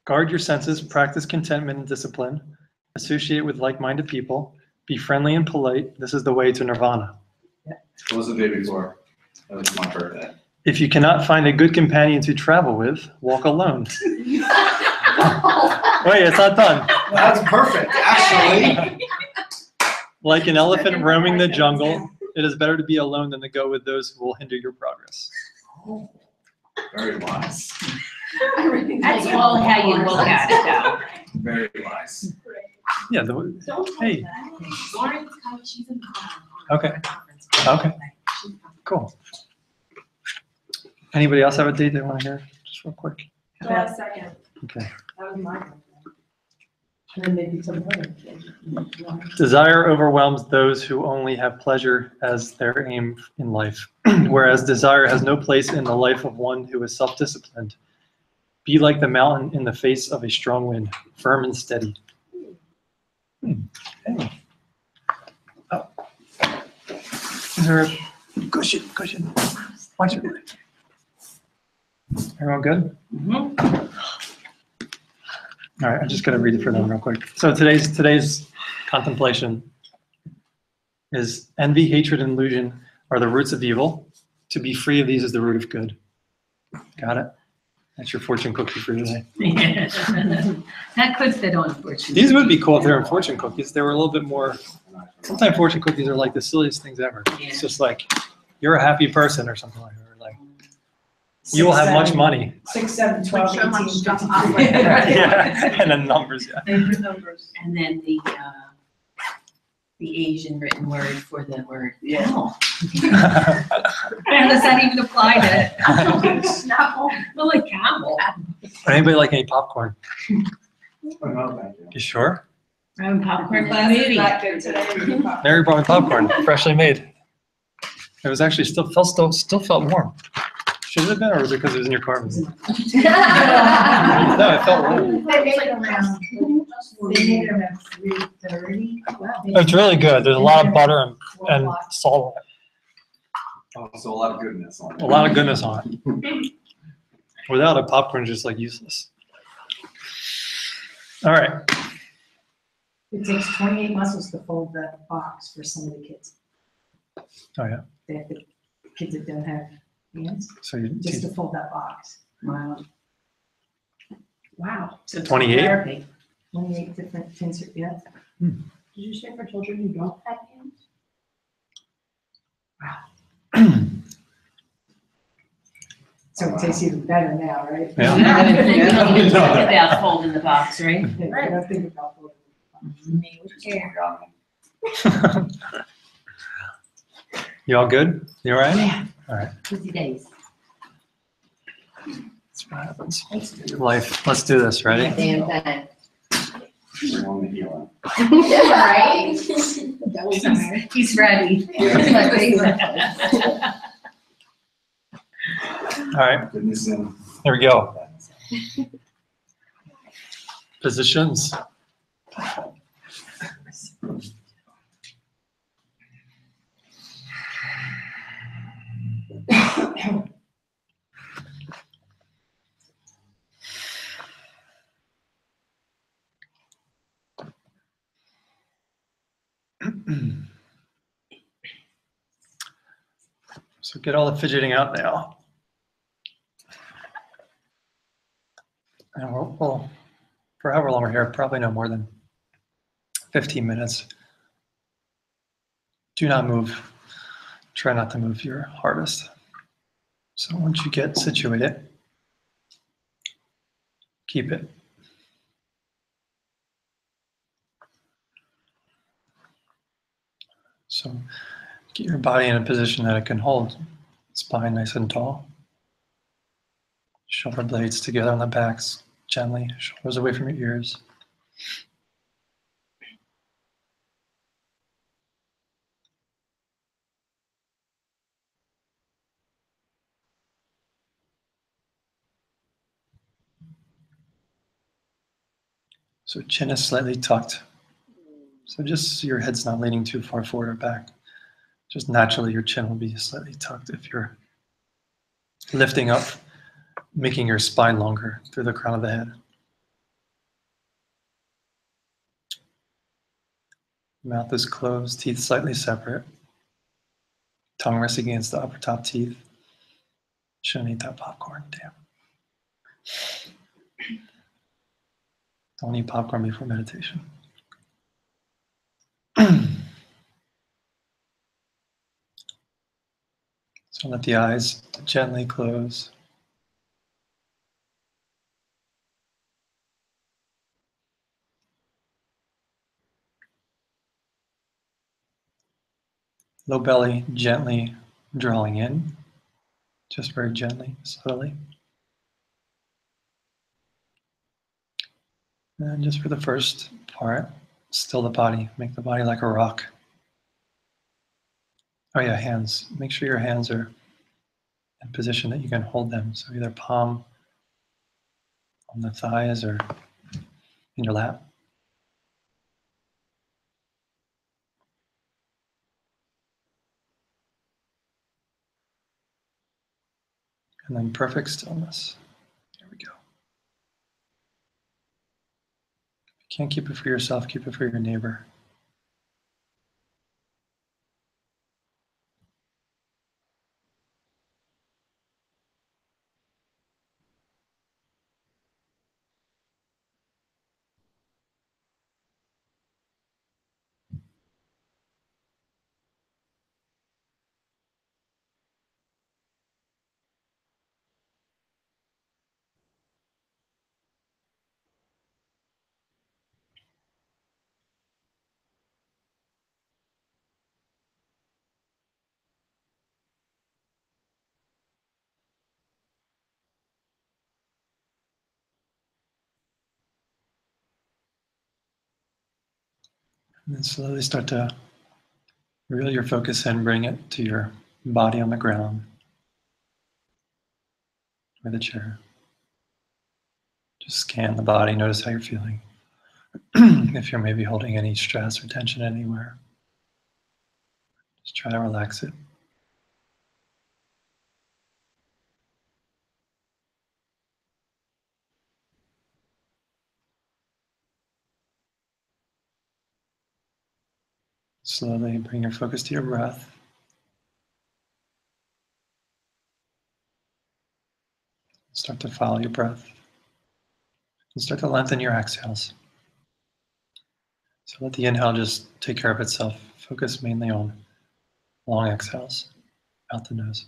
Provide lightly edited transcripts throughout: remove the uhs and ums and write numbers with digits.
Guard your senses, practice contentment and discipline, associate with like-minded people, be friendly and polite. This is the way to nirvana. What was the day before? That was my birthday. If you cannot find a good companion to travel with, walk alone. Wait, it's not done. That's perfect, actually. Like an elephant roaming the jungle, it is better to be alone than to go with those who will hinder your progress. Oh, very wise. That's all how you look at it, though. Very wise. Yeah. Hey. Lauren's coming. She's in the Okay. Okay. Cool. Anybody else have a date they want to hear? Just real quick. July 2nd. Okay. That was my birthday. And then maybe some other. Desire overwhelms those who only have pleasure as their aim in life, whereas desire has no place in the life of one who is self-disciplined. Be like the mountain in the face of a strong wind, firm and steady. Hey. Oh. Is there a cushion? Watch it. Everyone good? All right, I just got to read it for them real quick. So today's contemplation is envy, hatred, and illusion are the roots of evil. To be free of these is the root of good. Got it? That's your fortune cookie for today. That could fit on fortune. These would be cool if they were fortune cookies. They were a little bit more. Sometimes fortune cookies are like the silliest things ever. It's just like you're a happy person or something like that. Or like you will have much money. 6, 7, 12, Show 'em 18, stuff 15. up. Yeah, and then numbers. Yeah. And then the Asian written word for the word camel. Yeah. Does that even apply to? Snapple. Well, like camel. Anybody like any popcorn? Oh, no, thank you. You sure? Having popcorn Class is movie. back good today. Mary brought me popcorn, freshly made. It was actually still felt warm. Should it have been, or was it because it was in your car? No, it felt warm. They made it around 3:30. It's really good. There's a lot of butter and salt on it. Oh, so a lot of goodness on it. A lot of goodness on it. Without it, popcorn is just like useless. All right. It takes 28 muscles to fold the box for some of the kids. Oh yeah. They have the kids that don't have hands, So you just to fold that box. Wow. Wow. So it's 28? therapy. 28 different things, yeah. Did you say for children who don't have hands? So it tastes even better now, right? Yeah. You don't even think about folding the box, right? I don't think about folding You all good? You all right? Yeah. All right. Busy days. That's what happens. Life. Let's do this. Ready? Damn thing. Bring on the healing. Right? That was nice. He's ready. All right. Goodness in. Here we go. Positions. So get all the fidgeting out now. And we'll for however long we're here, probably no more than 15 minutes. Do not move. Try not to move your hardest. So once you get situated, keep it. So get your body in a position that it can hold. Spine nice and tall. Shoulder blades together on the backs, gently. Shoulders away from your ears. So chin is slightly tucked. So just so your head's not leaning too far forward or back. Just naturally your chin will be slightly tucked if you're lifting up making your spine longer through the crown of the head. Mouth is closed, teeth slightly separate. Tongue resting against the upper top teeth. Shouldn't eat that popcorn, damn. Don't eat popcorn before meditation. So let the eyes gently close. Low belly gently drawing in, just very gently, subtly. And just for the first part, still the body, make the body like a rock. Oh yeah, hands. Make sure your hands are in position that you can hold them. So either palm on the thighs or in your lap. And then perfect stillness. Here we go. If you can't keep it for yourself, keep it for your neighbor. And then slowly start to reel your focus in, bring it to your body on the ground or the chair. Just scan the body, notice how you're feeling. If you're maybe holding any stress or tension anywhere, just try to relax it. Slowly bring your focus to your breath. Start to follow your breath. And start to lengthen your exhales. So let the inhale just take care of itself. Focus mainly on long exhales out the nose.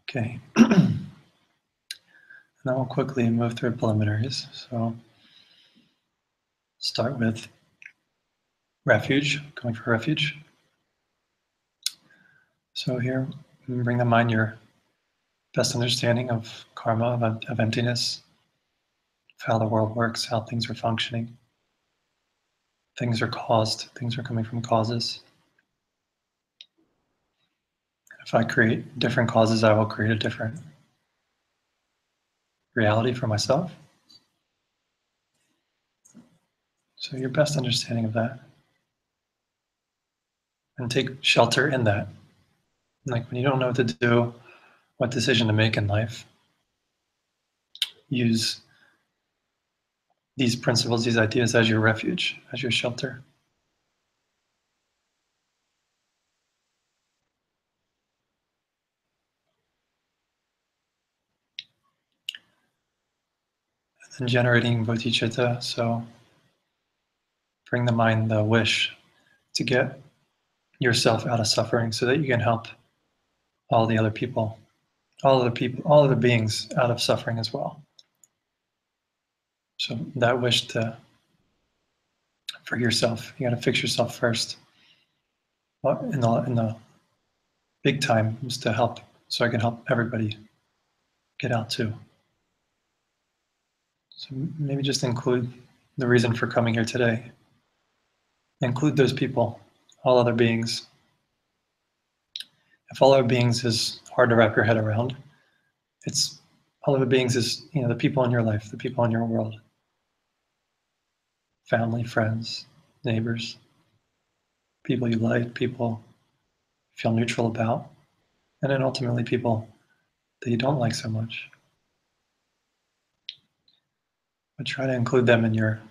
Okay. And then we'll quickly move through preliminaries. So start with refuge, going for refuge. So here, bring to mind your best understanding of karma, of emptiness, of how the world works, how things are functioning. Things are caused, things are coming from causes. If I create different causes, I will create a different reality for myself. So your best understanding of that. And take shelter in that. Like when you don't know what to do, what decision to make in life, use these principles, these ideas as your refuge, as your shelter. and generating bodhicitta. So bring to mind the wish to get yourself out of suffering so that you can help all the other people, all of the beings out of suffering as well. So that wish for yourself, you got to fix yourself first. Well, in the big time is to help, so I can help everybody get out too. So maybe just include the reason for coming here today. Include those people, all other beings. If all other beings is hard to wrap your head around, it's all other beings is, the people in your life, the people in your world. Family, friends, neighbors, people you like, people you feel neutral about, and then ultimately people that you don't like so much. But try to include them in your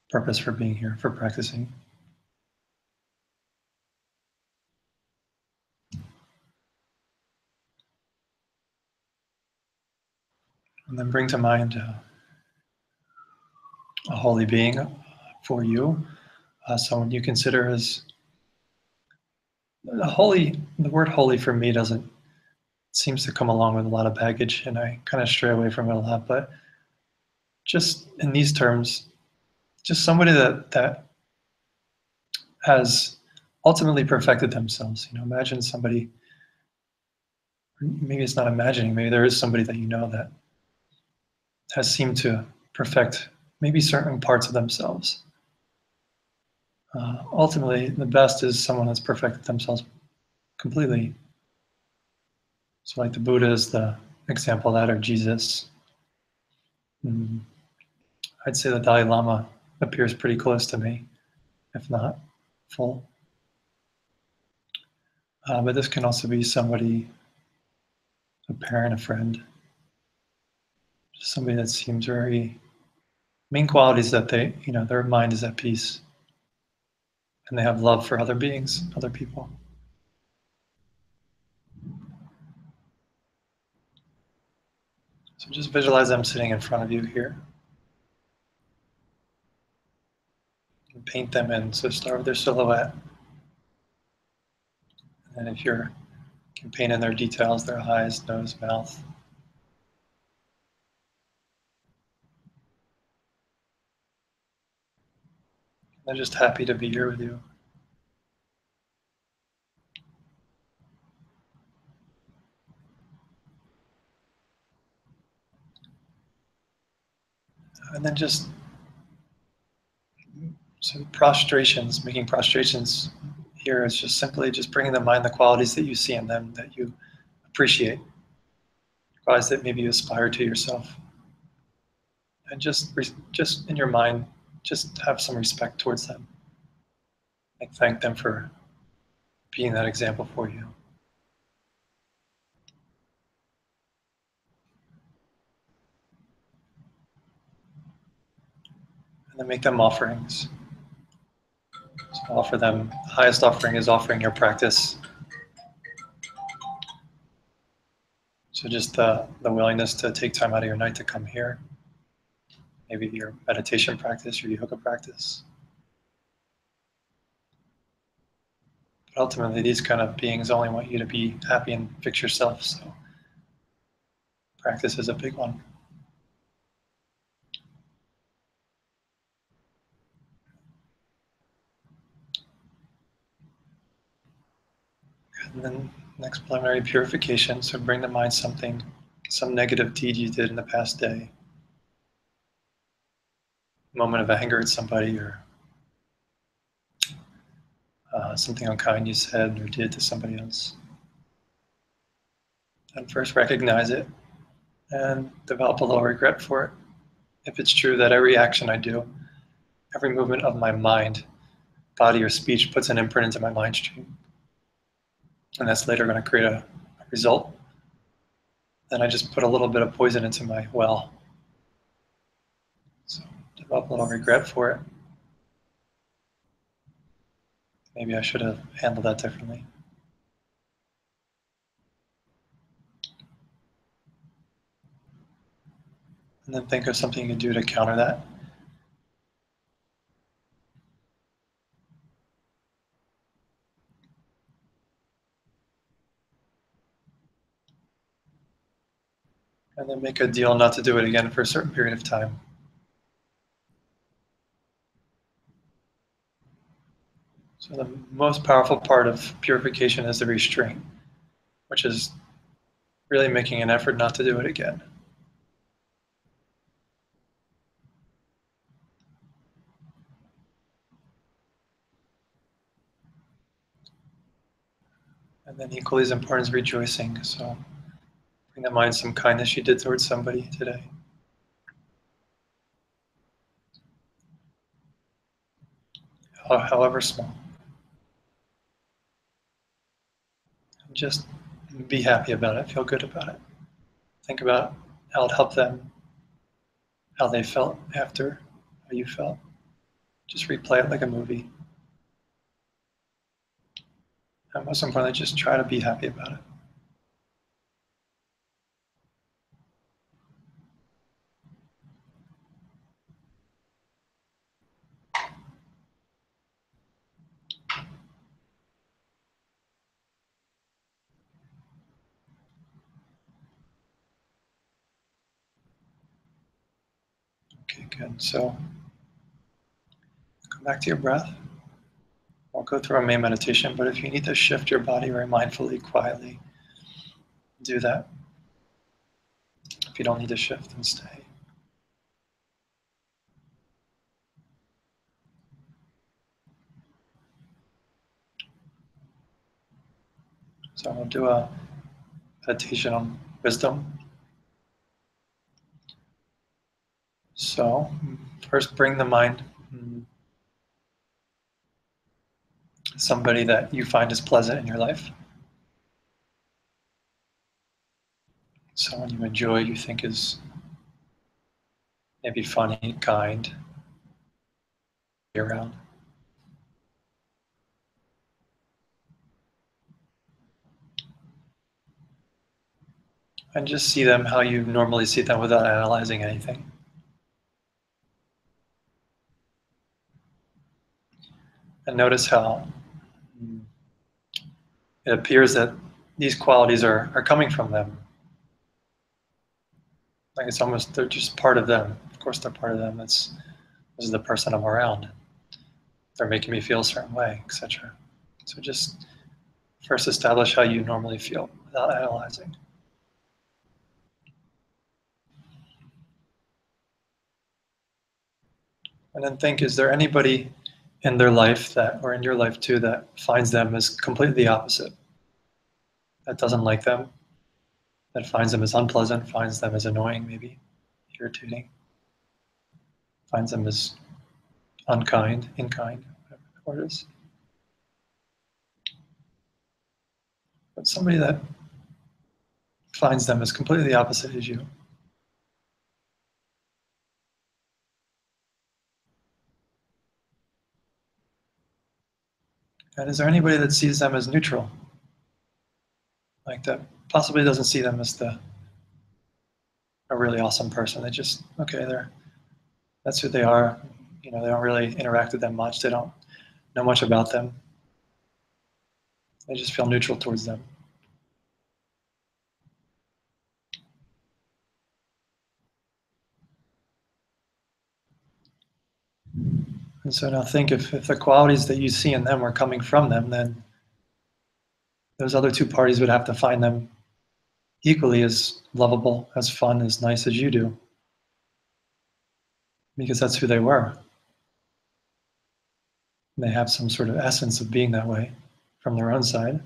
purpose for being here, for practicing. And then bring to mind a holy being for you, someone you consider as holy. The word holy for me seems to come along with a lot of baggage, and I kind of stray away from it a lot. But just in these terms, just somebody that has ultimately perfected themselves. Imagine somebody, maybe it's not imagining, maybe there is somebody that you know that has seemed to perfect maybe certain parts of themselves. Ultimately, the best is someone that's perfected themselves completely. So like the Buddha is the example of that, or Jesus. I'd say the Dalai Lama appears pretty close to me, if not full. But this can also be somebody, a parent, a friend, just somebody that seems very, main qualities that their mind is at peace and they have love for other beings, other people. So just visualize them sitting in front of you here. And paint them in. So start with their silhouette. And if you can paint in their details, their eyes, nose, mouth. They're just happy to be here with you. And then just some prostrations, making prostrations here is just simply just bringing to mind the qualities that you see in them that you appreciate, qualities that maybe you aspire to yourself. And just in your mind, just have some respect towards them. Like thank them for being that example for you. And then make them offerings. So offer them, the highest offering is offering your practice. So just the willingness to take time out of your night to come here. Maybe your meditation practice, your yoga practice. But ultimately, these kind of beings only want you to be happy and fix yourself. So practice is a big one. And then next, preliminary purification. So bring to mind some negative deed you did in the past day. Moment of anger at somebody, or something unkind you said or did to somebody else. And first recognize it and develop a little regret for it. If it's true that every action I do, every movement of my mind, body, or speech puts an imprint into my mind stream, and that's later going to create a result, then I just put a little bit of poison into my well. So develop a little regret for it. Maybe I should have handled that differently. And then think of something you can do to counter that. And then make a deal not to do it again for a certain period of time. So the most powerful part of purification is the restraint, which is really making an effort not to do it again. And then equally as important is rejoicing. So bring to mind some kindness you did towards somebody today. However small. And just be happy about it, feel good about it. Think about how it helped them, how they felt after, how you felt. Just replay it like a movie. And most importantly, just try to be happy about it. Okay, good. So come back to your breath. We'll go through our main meditation, but if you need to shift your body very mindfully, quietly, do that. If you don't need to shift, then stay. So we'll do a meditation on wisdom. So first bring the mind somebody that you find is pleasant in your life. Someone you enjoy, you think is maybe funny, kind, be around. And just see them how you normally see them without analyzing anything. And notice how it appears that these qualities are coming from them. Like it's almost, they're just part of them. Of course they're part of them. This is the person I'm around. They're making me feel a certain way, etc. So just first establish how you normally feel without analyzing. And then think, is there anybody in their life that, or in your life too, that finds them as completely the opposite? That doesn't like them, that finds them as unpleasant, finds them as annoying, maybe irritating, finds them as unkind, whatever the word is. But somebody that finds them as completely the opposite as you. And is there anybody that sees them as neutral? Like that possibly doesn't see them as a really awesome person. They just, okay, that's who they are. You know, they don't really interact with them much. They don't know much about them. They just feel neutral towards them. And so now think, if the qualities that you see in them are coming from them, then those other two parties would have to find them equally as lovable, as fun, as nice as you do. Because that's who they were. They have some sort of essence of being that way from their own side.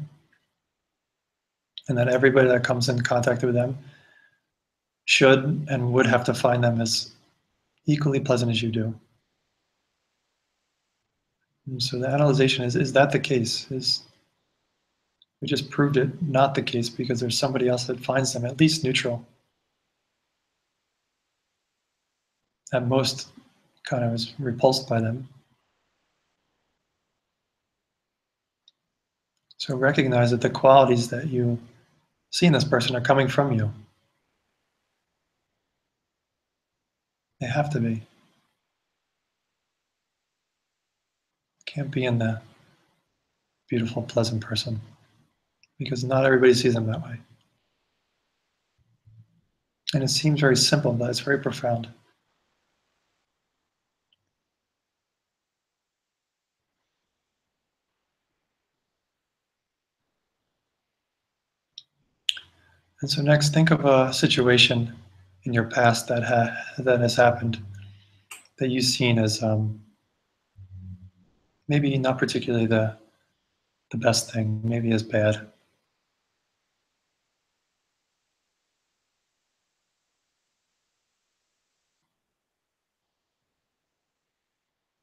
And that everybody that comes in contact with them should and would have to find them as equally pleasant as you do. And so the analyzation is that the case? We just proved it not the case because there's somebody else that finds them at least neutral. At most kind of is repulsed by them. So recognize that the qualities that you see in this person are coming from you. They have to be. Can't be in the beautiful, pleasant person because not everybody sees them that way. And it seems very simple, but it's very profound. And so next, think of a situation in your past that has happened that you've seen as maybe not particularly the best thing, maybe as bad.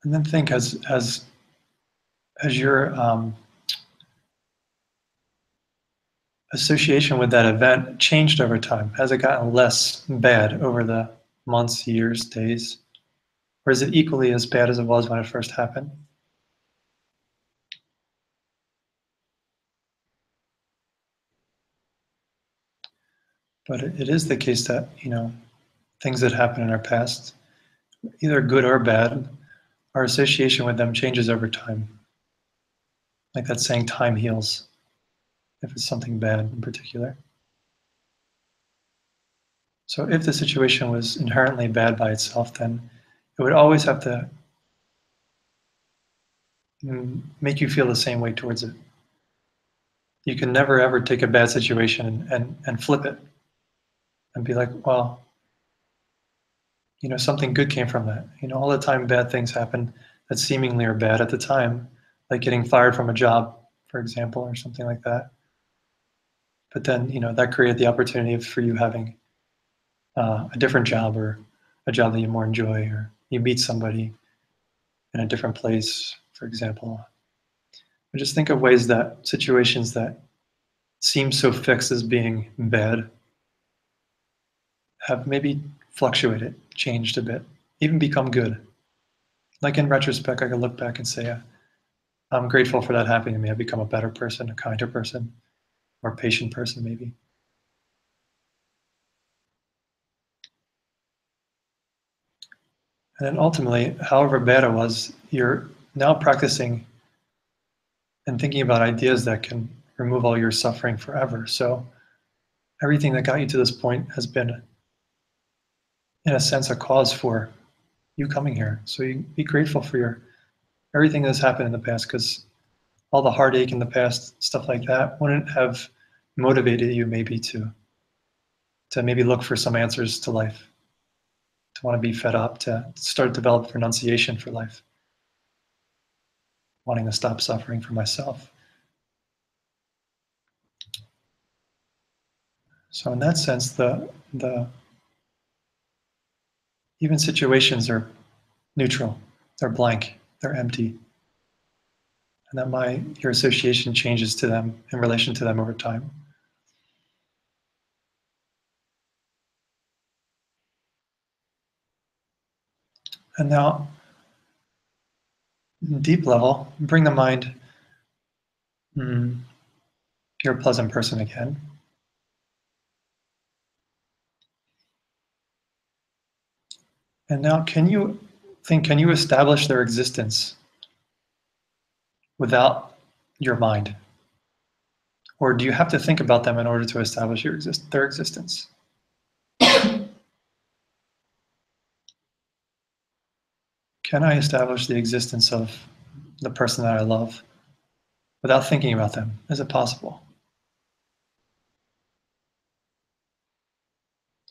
And then think as your association with that event changed over time. Has it gotten less bad over the months, years, days? Or is it equally as bad as it was when it first happened? But it is the case that, things that happen in our past, either good or bad, our association with them changes over time. Like that saying, time heals, if it's something bad in particular. So if the situation was inherently bad by itself, then it would always have to make you feel the same way towards it. You can never ever take a bad situation and flip it and be like, well, something good came from that. All the time bad things happen that seemingly are bad at the time, like getting fired from a job, for example, or something like that. But then, that created the opportunity for you having a different job or a job that you more enjoy, or you meet somebody in a different place, for example. But just think of ways that situations that seem so fixed as being bad have maybe fluctuated, changed a bit, even become good. Like in retrospect, I can look back and say, I'm grateful for that happening to me. I've become a better person, a kinder person, more patient person, maybe. And then ultimately, however bad it was, you're now practicing and thinking about ideas that can remove all your suffering forever. So everything that got you to this point has been, in a sense, a cause for you coming here. So you be grateful for everything that's happened in the past, because all the heartache in the past, stuff like that, wouldn't have motivated you maybe to maybe look for some answers to life, to want to be fed up, to start to develop renunciation for life, wanting to stop suffering for myself. So in that sense, the even situations are neutral, they're blank, they're empty, and that your association changes to them in relation to them over time. And now, deep level, bring the mind, you're a pleasant person again. And now can you establish their existence without your mind? Or do you have to think about them in order to establish their existence? Can I establish the existence of the person that I love without thinking about them? Is it possible?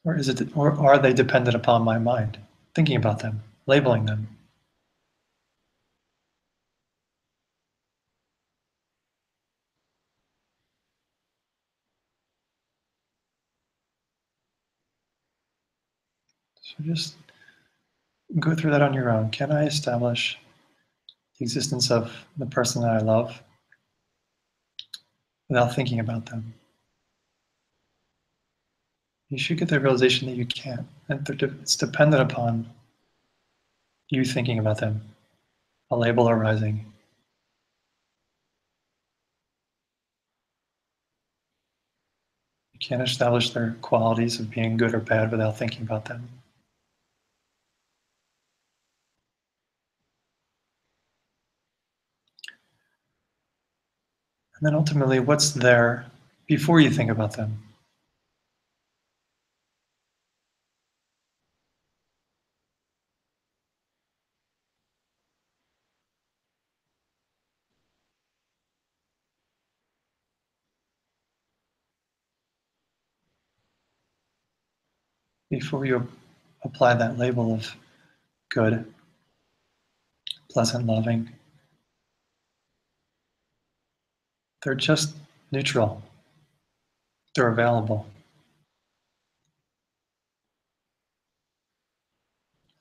Or are they dependent upon my mind, thinking about them, labeling them? So just go through that on your own. Can I establish the existence of the person that I love without thinking about them? You should get the realization that you can't. And it's dependent upon you thinking about them, a label arising. You can't establish their qualities of being good or bad without thinking about them. And then ultimately, what's there before you think about them? Before you apply that label of good, pleasant, loving, they're just neutral. They're available.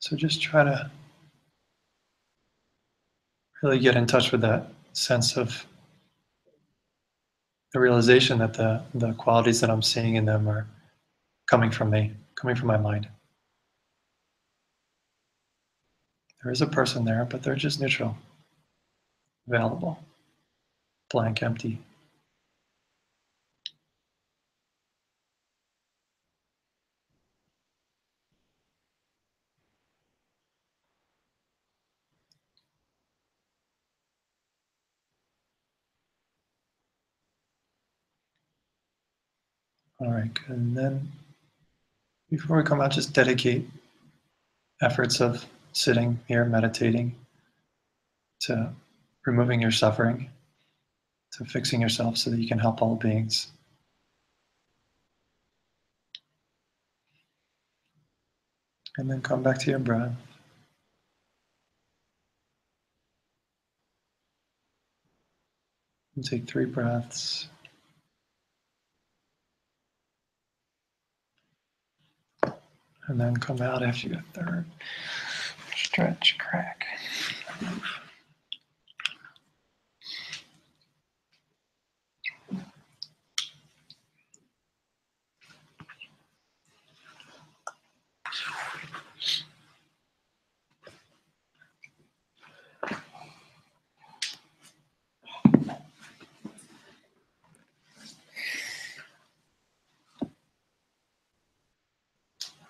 So just try to really get in touch with that sense of the realization that the qualities that I'm seeing in them are coming from me, coming from my mind. There is a person there, but they're just neutral, available, blank, empty. All right, good. And then before we come out, just dedicate efforts of sitting here, meditating, to removing your suffering, to fixing yourself so that you can help all beings. And then come back to your breath. And take 3 breaths. And then come out after your 3rd. Stretch, crack, move.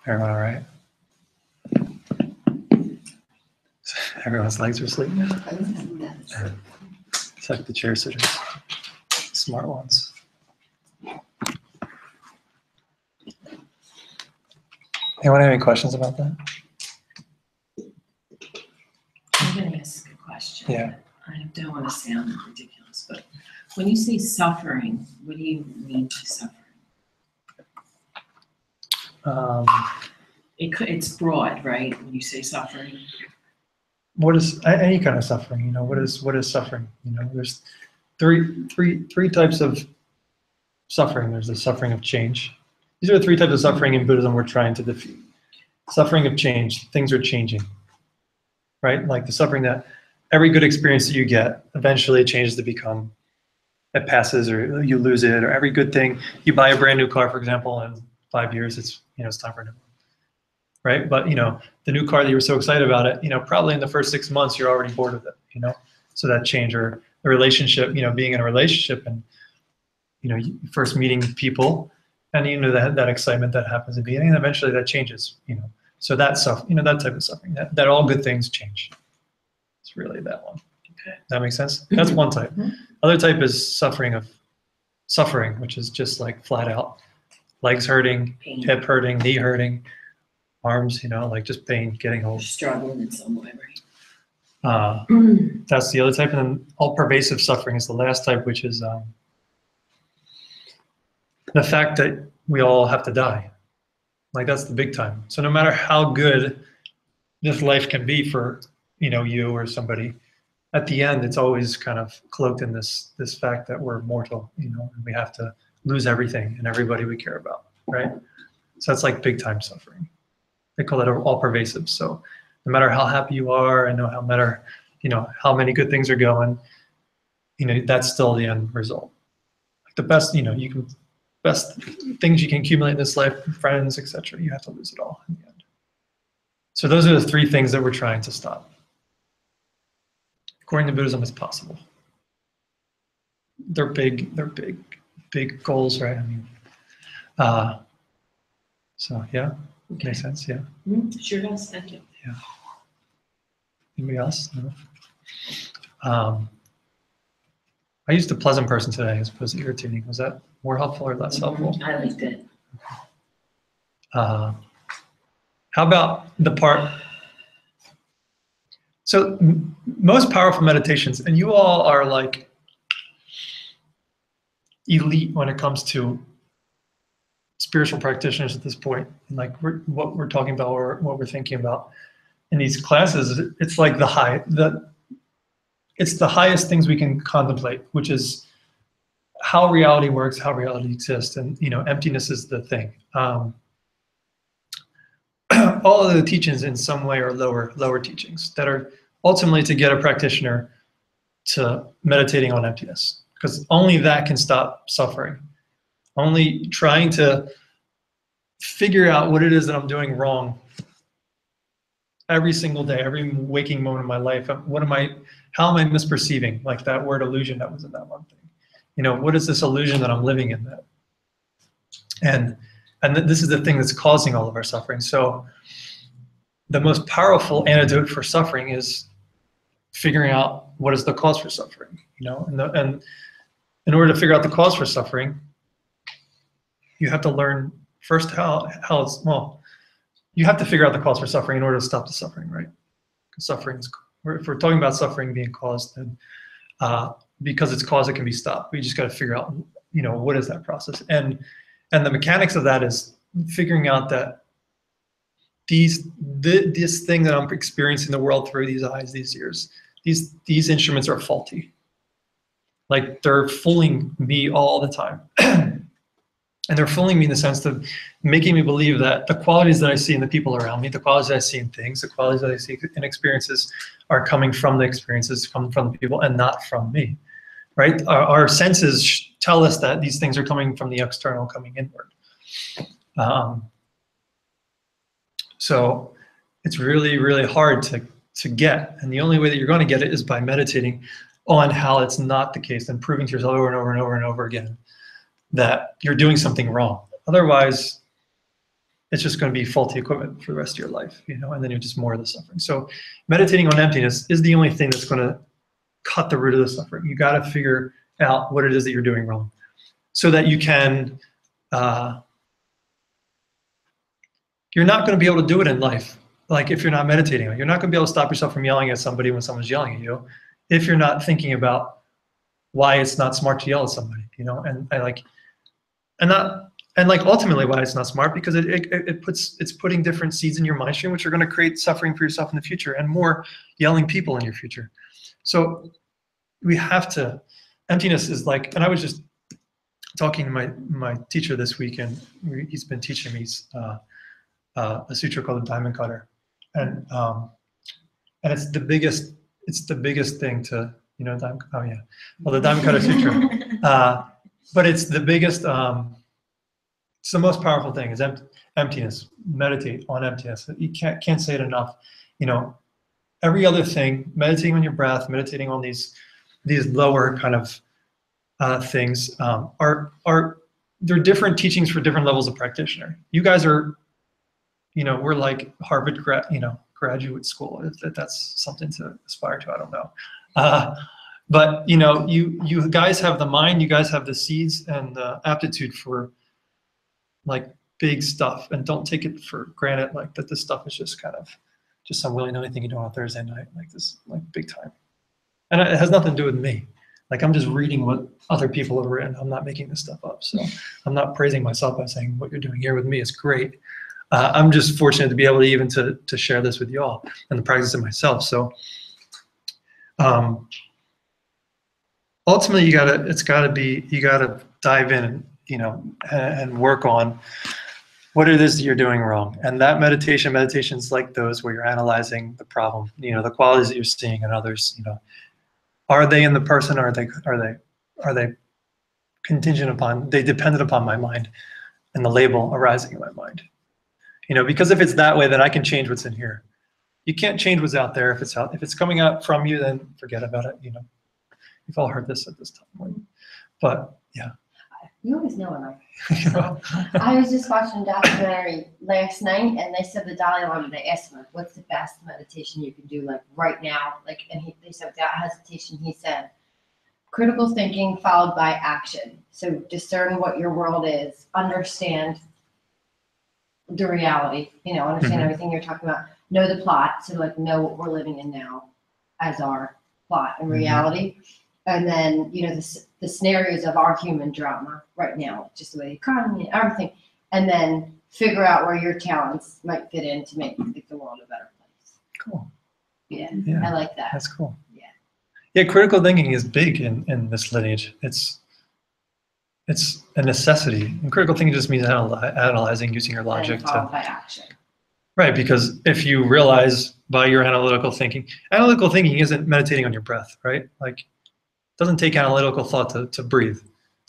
Everyone all right? Everyone's legs are asleep now. It's like the chair sitters, smart ones. Anyone have any questions about that? I'm gonna ask a question. Yeah. I don't wanna sound ridiculous, but when you say suffering, what do you mean by suffering? It's broad, right, when you say suffering? What is any kind of suffering? You know, what is suffering? You know, there's three types of suffering. There's the suffering of change. These are the 3 types of suffering in Buddhism we're trying to defeat. Suffering of change, things are changing, right? Like the suffering that every good experience that you get eventually changes to become, it passes or you lose it, or every good thing, you buy a brand new car, for example, in 5 years, it's time for a new one, right? But the new car that you were so excited about it, probably in the first 6 months you're already bored of it, so that change, or the relationship, being in a relationship and you first meeting people and that excitement that happens at the beginning, and eventually that changes, so that stuff, that type of suffering, that all good things change. It's really that one. Okay, that makes sense. That's one type. Other type is suffering, which is just like flat out legs hurting, Pain. hip hurting, knee hurting, arms, like just pain, getting You're old. struggling in some way, right? That's the other type. And then all pervasive suffering is the last type, which is the fact that we all have to die. Like that's the big time. So no matter how good this life can be for, you or somebody, at the end, it's always kind of cloaked in this fact that we're mortal, and we have to lose everything and everybody we care about, right? So that's like big time suffering. They call it all pervasive. So no matter how happy you are, and no matter, how many good things are going, that's still the end result. Like the best, best things you can accumulate in this life, friends, etc. You have to lose it all in the end. So those are the 3 things that we're trying to stop. According to Buddhism, it's possible. They're big goals, right? I mean, so yeah, Okay. makes sense. Yeah. Sure does, thank you. Yeah. Anybody else? No. I used a pleasant person today as opposed to irritating. Was that more helpful or less helpful? I liked it. How about the part? So most powerful meditations, and you all are like elite when it comes to spiritual practitioners at this point, and like what we're talking about or what we're thinking about in these classes. It's like it's the highest things we can contemplate, which is how reality works, how reality exists, and emptiness is the thing. All of the teachings in some way are lower teachings that are ultimately to get a practitioner to meditating on emptiness, because only that can stop suffering. Only trying to figure out what it is that I'm doing wrong every single day, every waking moment of my life. How am I misperceiving? Like that word illusion that was in that one thing. What is this illusion that I'm living in that? And this is the thing that's causing all of our suffering. So the most powerful antidote for suffering is figuring out what is the cause for suffering, and in order to figure out the cause for suffering, you have to learn first how it's, well, you have to figure out the cause for suffering in order to stop the suffering, right? Because if we're talking about suffering being caused, then because it's caused, it can be stopped. We just got to figure out, what is that process? And the mechanics of that is figuring out that this thing that I'm experiencing the world through these eyes, these ears, these instruments are faulty. Like they're fooling me all the time. And they're fooling me in the sense of making me believe that the qualities that I see in the people around me, the qualities that I see in things, the qualities that I see in experiences are coming from the experiences, coming from the people, and not from me, right? Our senses tell us that these things are coming from the external, coming inward. So it's really, really hard to get. And the only way that you're going to get it is by meditating on how it's not the case and proving to yourself over and over and over and over again that you're doing something wrong. Otherwise, it's just going to be faulty equipment for the rest of your life, and then you're just more of the suffering. So meditating on emptiness is the only thing that's going to cut the root of the suffering. You got to figure out what it is that you're doing wrong so that you can, you're not going to be able to do it in life. Like if you're not meditating, you're not going to be able to stop yourself from yelling at somebody when someone's yelling at you if you're not thinking about why it's not smart to yell at somebody, and ultimately why it's not smart, because it's putting different seeds in your mind stream, which are going to create suffering for yourself in the future and more yelling people in your future. So we have to, emptiness is like, and I was just talking to my teacher this week, and he's been teaching me a sutra called the Diamond Cutter, and it's the biggest thing to, the Diamond Cutter Sutra, but it's the biggest, it's the most powerful thing is emptiness. Meditate on emptiness. You can't say it enough. Every other thing, meditating on your breath, meditating on these lower kind of things they're different teachings for different levels of practitioner. You guys are, we're like Harvard graduate school, if that's something to aspire to, I don't know. But you guys have the mind, you guys have the seeds and the aptitude for like big stuff, and don't take it for granted like that this stuff is just kind of just some willy-nilly thing you do on a Thursday night, like this, like big time. And it has nothing to do with me. Like I'm just reading what other people have written. I'm not making this stuff up. So I'm not praising myself by saying what you're doing here with me is great. I'm just fortunate to be able to even to share this with y'all and the practice it myself. So ultimately you gotta dive in and work on what it is that you're doing wrong. And that meditations like those where you're analyzing the problem, the qualities that you're seeing in others, are they in the person, or are they contingent upon, they dependent upon my mind and the label arising in my mind? Because if it's that way, then I can change what's in here. You can't change what's out there. If it's coming out from you, then forget about it. You've all heard this at this time. But yeah. You always know enough. So, I was just watching a documentary last night, and they said the Dalai Lama, they asked him, what's the best meditation you can do, like right now? Like, and they said without hesitation, he said, critical thinking followed by action. So discern what your world is, understand the reality, understand Mhm. everything you're talking about, know the plot, so like know what we're living in now as our plot and Mhm. reality. And then, the scenarios of our human drama right now, just the way the economy and everything. And then figure out where your talents might fit in to make the world a better place. Cool. Yeah, Yeah, I like that. that's cool. Yeah. Yeah, critical thinking is big in this lineage. It's a necessity. And critical thinking just means analyzing, using your And logic followed to, by action. right, because if you realize by your analytical thinking isn't meditating on your breath, right? Like, it doesn't take analytical thought to breathe.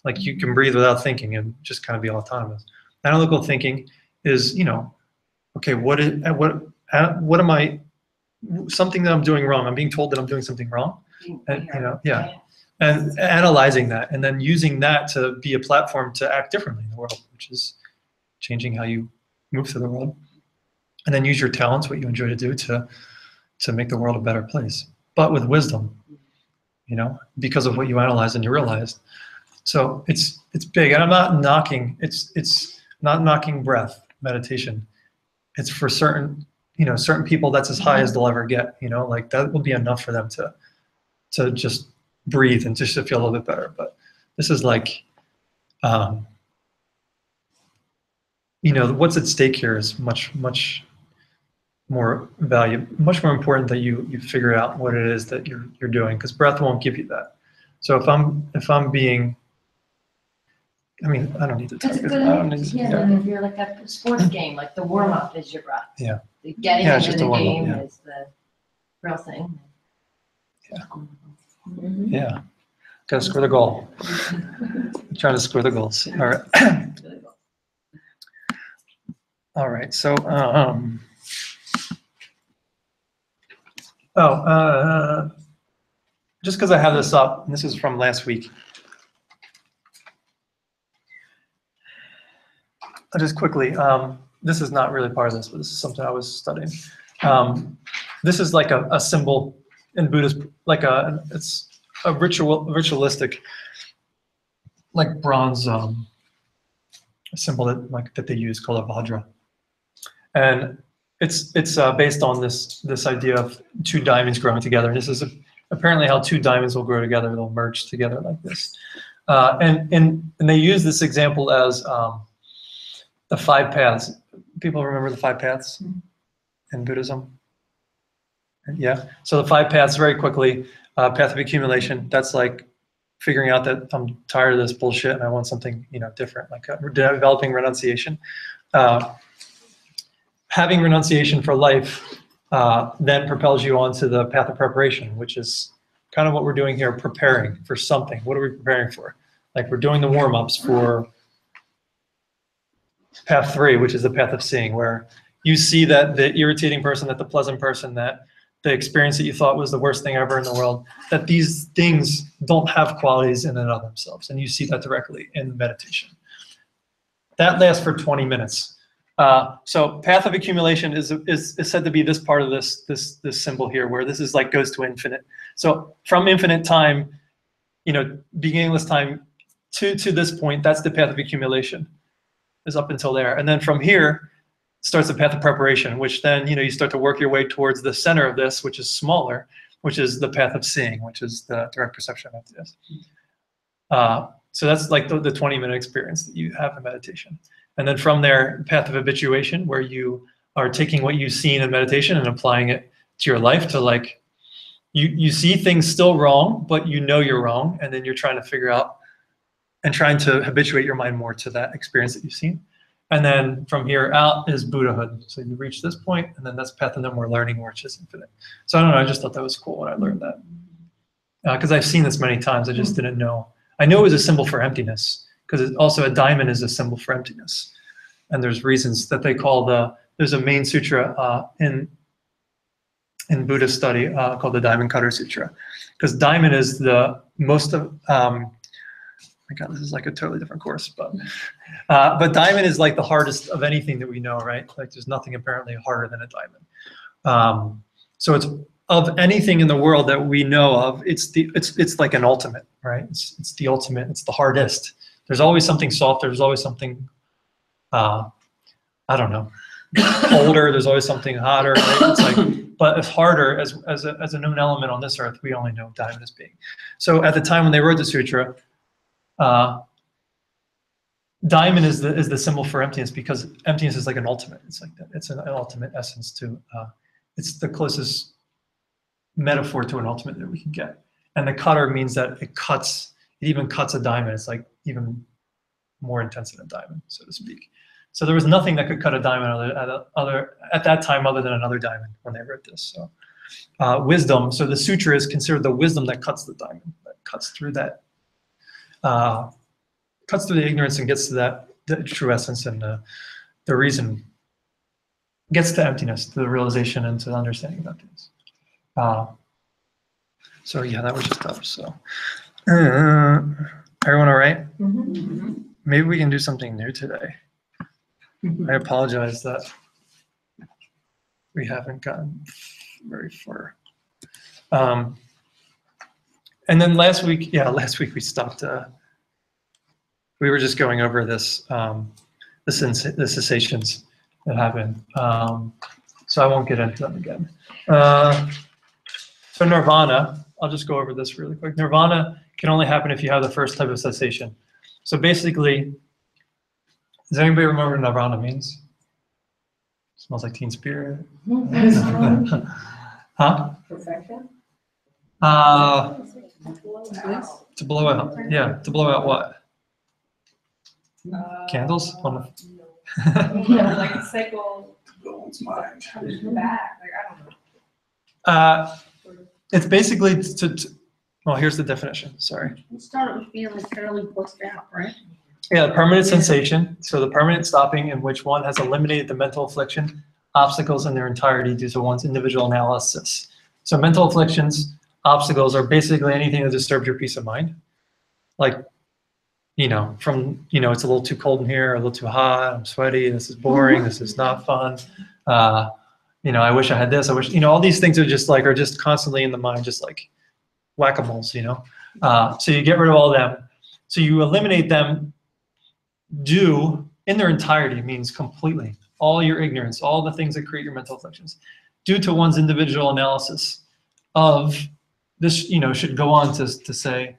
Like, you can breathe without thinking and just kind of be autonomous. Analytical thinking is, okay, what am I, something that I'm doing wrong. I'm being told that I'm doing something wrong. And, and analyzing that and then using that to be a platform to act differently in the world, which is changing how you move through the world. And then use your talents, what you enjoy to do, to make the world a better place, but with wisdom, because of what you analyzed and you realized. So it's big, and I'm not knocking. It's not knocking breath meditation. It's for certain people. That's as high as they'll ever get. Like that will be enough for them to just breathe and just to feel a little bit better. But this is like, what's at stake here is much more much more important that you figure out what it is that you're doing, because breath won't give you that. So if I'm being, I don't need to talk. That's a I good don't idea. need Yeah, to, like if you're like a sports game, like the warm up is your breath. Yeah. The getting Yeah, it's into just a the warm-up, game yeah. is the real thing. Yeah. Mhm. yeah. Gotta score the goal. I'm trying to score the goals. All right. All right. So, just because I have this up, and this is from last week. I'll just quickly, this is not really part of this, but this is something I was studying. This is like a symbol in Buddhism, it's a ritualistic, like bronze symbol that they use called a vajra, and it's based on this idea of two diamonds growing together. And this is apparently how two diamonds will grow together; they'll merge together like this. And they use this example as the 5 paths. People remember the 5 paths in Buddhism? Yeah. So the 5 paths, very quickly, path of accumulation. That's like figuring out that I'm tired of this bullshit and I want something different, like developing renunciation. Having renunciation for life then propels you onto the path of preparation, which is kind of what we're doing here, preparing for something. What are we preparing for? Like, we're doing the warm-ups for path 3, which is the path of seeing, where you see that the irritating person, that the pleasant person, that the experience that you thought was the worst thing ever in the world, that these things don't have qualities in and of themselves. And you see that directly in meditation. That lasts for 20 minutes. So path of accumulation is said to be this part of this symbol here, where this is like goes to infinite. So from infinite time, beginningless time to this point, that's the path of accumulation, is up until there. And then from here starts the path of preparation, which then, you start to work your way towards the center of this, which is smaller, which is the path of seeing, which is the direct perception of this. So that's like the 20-minute experience that you have in meditation. And then from there, path of habituation, where you are taking what you've seen in meditation and applying it to your life, to like, you see things still wrong, but you're wrong. And then you're trying to figure out and trying to habituate your mind more to that experience that you've seen. And then from here out is Buddhahood. So you reach this point, and then that's path of no more learning, which is infinite. So I don't know, I just thought that was cool when I learned that. Because I've seen this many times, I just didn't know. I know it was a symbol for emptiness, because also a diamond is a symbol for emptiness. And there's reasons that they call there's a main sutra in Buddhist study called the Diamond Cutter Sutra. Because diamond is the most of, my God, this is like a totally different course, but diamond is like the hardest of anything that we know, right? Like, there's nothing apparently harder than a diamond. So of anything in the world that we know of, it's like an ultimate, right? It's the ultimate. It's the hardest. There's always something softer. There's always something, I don't know, colder. There's always something hotter. Right? It's like, but it's harder as a known element on this earth. We only know diamond as being. So at the time when they wrote the sutra, diamond is the symbol for emptiness, because emptiness is like an ultimate. It's like that. It's an ultimate essence to. It's the closest metaphor to an ultimate that we can get. And the cutter means that it cuts. It even cuts a diamond. It's like even more intense than a diamond, so to speak. So there was nothing that could cut a diamond at that time other than another diamond when they wrote this. So wisdom. So the sutra is considered the wisdom that cuts the diamond, that cuts through that. Cuts through the ignorance and gets to the true essence, and the reason gets to emptiness, to the realization and to the understanding about things. So yeah, that was just tough. So everyone all right? Maybe we can do something new today. I apologize that we haven't gotten very far. And then last week we stopped. We were just going over this, the cessations that happen. So I won't get into them again. So nirvana, I'll just go over this really quick. Nirvana can only happen if you have the first type of cessation. So basically, does anybody remember what nirvana means? Smells like Teen Spirit. Huh? Perfection? To blow out. Yeah, to blow out what? Candles? On Like a cycle No one's mind. comes back, like, I don't know. It's basically well, here's the definition, sorry. It started with feeling fairly blissed out, right? Yeah, permanent sensation. So the permanent stopping in which one has eliminated the mental affliction, obstacles in their entirety due to one's individual analysis. So mental afflictions, obstacles are basically anything that disturbs your peace of mind. Like, from, it's a little too cold in here, a little too hot, I'm sweaty, this is boring, this is not fun. I wish I had this, I wish, all these things are just constantly in the mind, just like whack-a-moles, So you get rid of all of them. So you eliminate them in their entirety, means completely, all your ignorance, all the things that create your mental afflictions, due to one's individual analysis of this, should go on to say,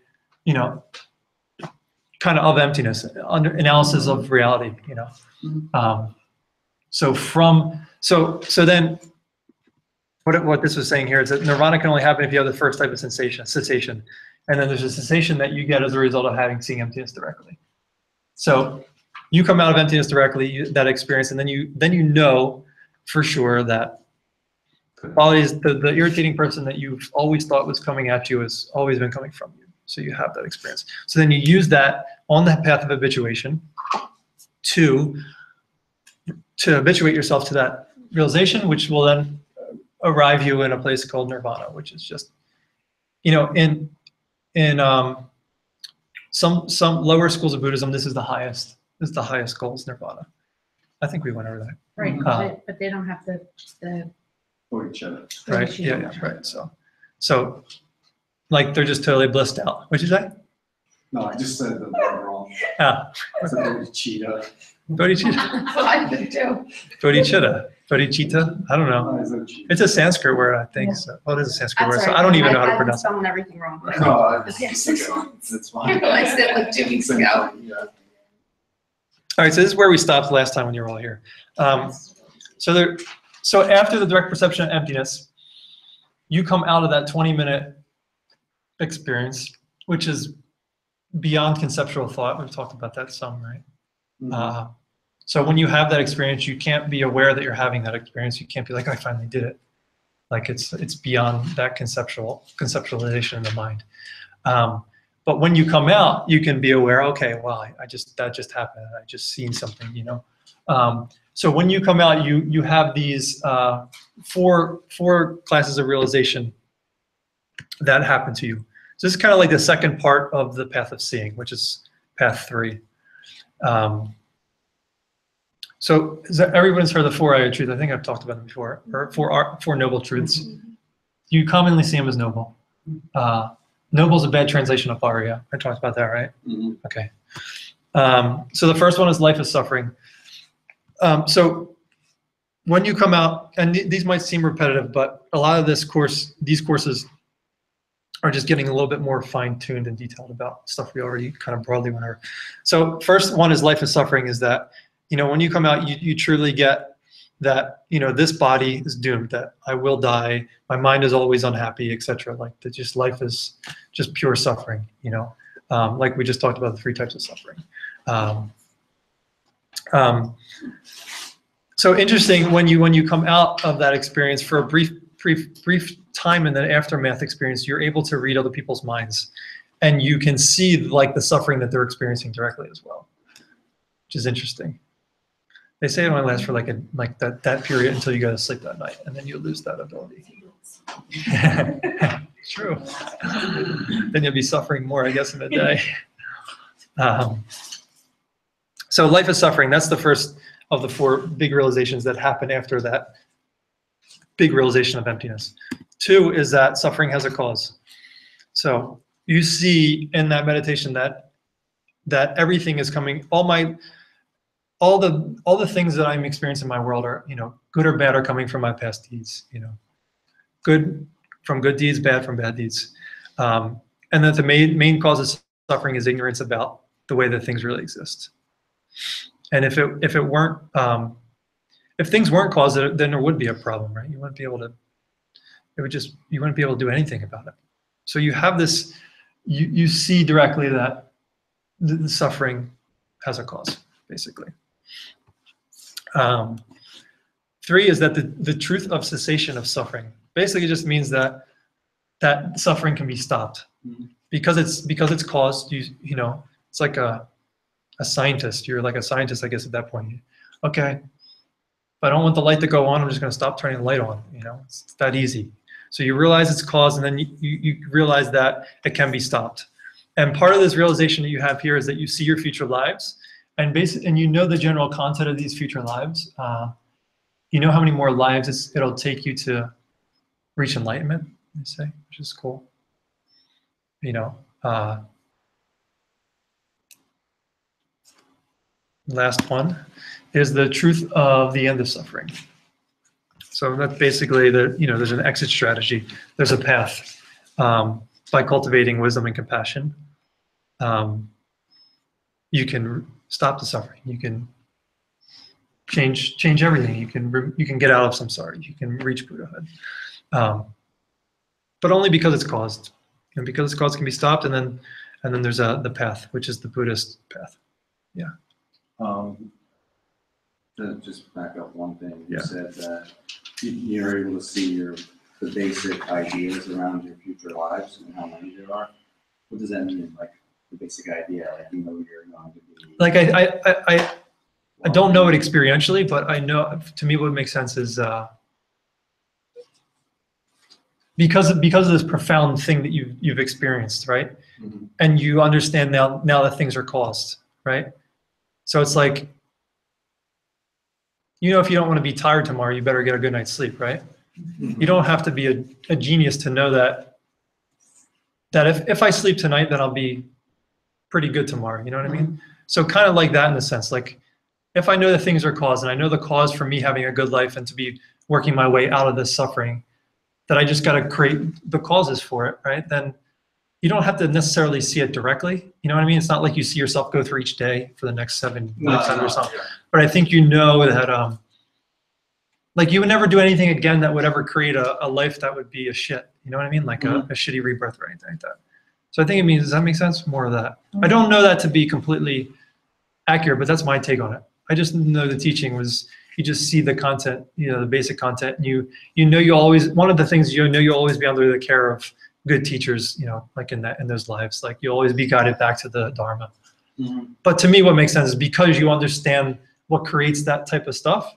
kind of emptiness, under analysis of reality, So then what this was saying here is that nirvana can only happen if you have the first type of cessation. And then there's a cessation that you get as a result of seeing emptiness directly. So you come out of emptiness directly, that experience, and then you know for sure that the qualities, the irritating person that you've always thought was coming at you has always been coming from you. So you have that experience. So then you use that on the path of habituation to habituate yourself to that realization, which will then arrive you in a place called nirvana, which is just, in some lower schools of Buddhism, this is the highest goal is nirvana. I think we went over that. Right, but they don't have the Or each other. Right. Yeah. Right. So, like they're just totally blissed out. What'd you say? No, I just said the bar wrong. Ah, I said it was cheetah. bodhicitta. That's what I did too. Bodhicitta. I don't know. I said cheetah. It's a Sanskrit word, I think. Yeah. So, it is a Sanskrit word. So I don't even know how to pronounce it. I'm spelling everything wrong. No, Yes. it's fine. I realized that like 2 weeks Same ago. thing, yeah. All right. So this is where we stopped last time when you were all here. So after the direct perception of emptiness, you come out of that 20-minute experience, which is beyond conceptual thought. We've talked about that some, right? So when you have that experience, you can't be aware that you're having that experience. You can't be like, I finally did it. Like it's beyond that conceptualization in the mind. But when you come out, you can be aware, okay, well, that just happened. I just seen something, So when you come out, you have these four classes of realization that happen to you. So this is kind of like the second part of the path of seeing, which is path 3. So everyone's heard the 4 eye of truth. I think I've talked about them before, or four noble truths. you commonly see them as noble. Noble is a bad translation of aria. I talked about that, right? Mhm. Okay. So the first one is life is suffering. So when you come out, and these might seem repetitive, but a lot of these courses are just getting a little bit more fine-tuned and detailed about stuff we already kind of broadly went over. So first one is life is suffering, is that, when you come out, you truly get that, this body is doomed, that I will die, my mind is always unhappy, etc. Like that just life is just pure suffering, like we just talked about the 3 types of suffering. So interesting, when you come out of that experience for a brief time in the aftermath experience, you're able to read other people's minds, and you can see like the suffering that they're experiencing directly as well, which is interesting. They say it only lasts for like that period until you go to sleep that night, and then you lose that ability. True. Then you'll be suffering more, I guess, in a day. So life is suffering. That's the first of the 4 big realizations that happen after that big realization of emptiness. 2 is that suffering has a cause. So you see in that meditation that everything is coming, all the things that I'm experiencing in my world are, good or bad, are coming from my past deeds, good from good deeds, bad from bad deeds. And that the main cause of suffering is ignorance about the way that things really exist. And if things weren't caused, then there would be a problem, right? You wouldn't be able to do anything about it. So you have this, you see directly that the suffering has a cause, basically. 3 is that the truth of cessation of suffering basically just means that suffering can be stopped. Because it's caused, it's like a scientist. You're like a scientist, I guess, at that point. Okay, if I don't want the light to go on, I'm just going to stop turning the light on. It's that easy. So you realize it's caused, and then you realize that it can be stopped. And part of this realization that you have here is that you see your future lives, and the general content of these future lives. You know how many more lives it'll take you to reach enlightenment, they say, which is cool. Last one is the truth of the end of suffering. So that's basically there's an exit strategy. There's a path by cultivating wisdom and compassion. You can stop the suffering. You can change everything. You can get out of samsara. You can reach Buddhahood, but only because it's caused. And because it's caused, can be stopped. And then there's the path, which is the Buddhist path. Yeah. To just back up one thing, you Yeah. said that you're able to see the basic ideas around your future lives and how many there are. What does that mean? Like the basic idea, like you're going to be. Like I don't know it experientially, but I know, to me, what makes sense is because of this profound thing that you've experienced, right? Mhm. And you understand now that things are caused, right? So it's like, if you don't want to be tired tomorrow, you better get a good night's sleep, right? You don't have to be a genius to know that if I sleep tonight, then I'll be pretty good tomorrow. You know what I mean? So kind of like that in a sense. Like if I know that things are caused, and I know the cause for me having a good life and to be working my way out of this suffering, that I just got to create the causes for it, right? Then you don't have to necessarily see it directly. You know what I mean? It's not like you see yourself go through each day for the next 7 lifetimes or something. Yeah. But I think that like you would never do anything again that would ever create a life that would be a shit. You know what I mean? Like a shitty rebirth or anything like that. So I think it means, does that make sense? More of that. I don't know that to be completely accurate, but that's my take on it. I just know the teaching was, you just see the content, the basic content, and you always, one of the things you'll always be under the care of good teachers, like in those lives, like you'll always be guided back to the Dharma. Mhm. But to me, what makes sense is because you understand what creates that type of stuff,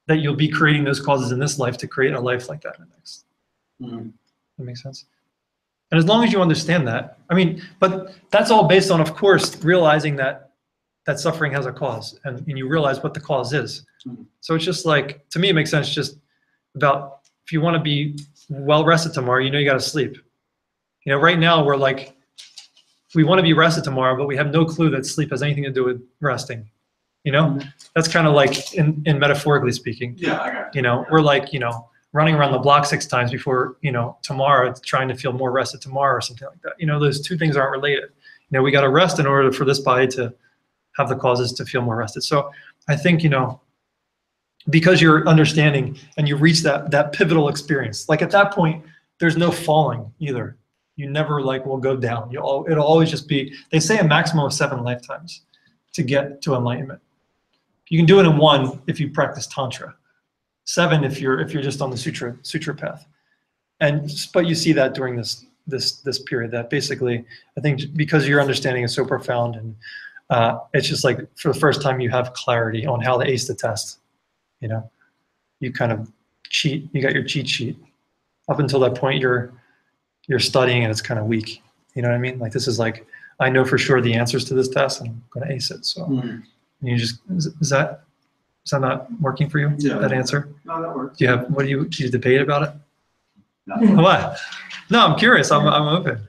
that you'll be creating those causes in this life to create a life like that in the next. Mhm. That makes sense. And as long as you understand that, but that's all based on, of course, realizing that suffering has a cause, and you realize what the cause is. Mhm. So it's just like, to me, it makes sense just about, if you want to be well rested tomorrow, you know you got to sleep. You know, right now we're like, we want to be rested tomorrow, but we have no clue that sleep has anything to do with resting. You know, that's kind of like in metaphorically speaking. Yeah, I got You know, we're like, you know, running around the block 6 times before, you know, tomorrow, trying to feel more rested tomorrow or something like that. You know, those two things aren't related. You know, we got to rest in order for this body to have the causes to feel more rested. So I think, you know, because you're understanding and you reach that pivotal experience, like at that point, there's no falling either. You never like will go down. It'll always just be, they say a maximum of 7 lifetimes to get to enlightenment. You can do it in 1 if you practice Tantra. 7 if you're just on the sutra path. But you see that during this period, that basically, I think because your understanding is so profound, and it's just like for the first time you have clarity on how to ace the test. You know, you kind of cheat. You got your cheat sheet. Up until that point, you're studying and it's kind of weak. You know what I mean? Like this is like, I know for sure the answers to this test and I'm going to ace it. So you just, is that not working for you? Yeah. That answer? No, that works. Do you debate about it? No. What? No, I'm curious. I'm open.